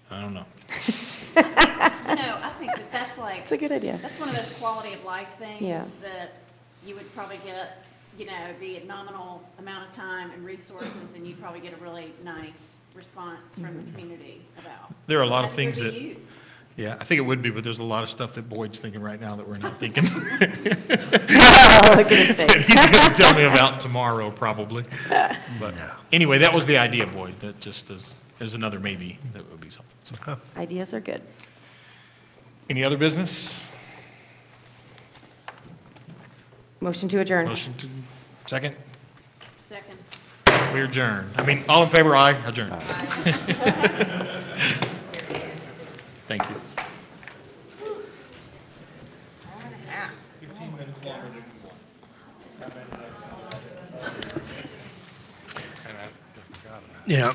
I don't know. I think that's like. It's a good idea. That's one of those quality of life things Yeah. that you would probably get, be a nominal amount of time and resources, and you'd probably get a really nice response from the community about. There are a lot of That's things good that, to use. yeah, I think it would be, but there's a lot of stuff that Boyd's thinking right now that we're not thinking. Oh, look at his face. That he's going to tell me about tomorrow, probably. But anyway, that was the idea, Boyd, that just is another maybe, that would be something. So, Ideas are good. any other business? Motion to adjourn. Motion to, second? Second. We adjourn. All in favor, aye, adjourn. Thank you. 15 minutes longer than we want. Yeah.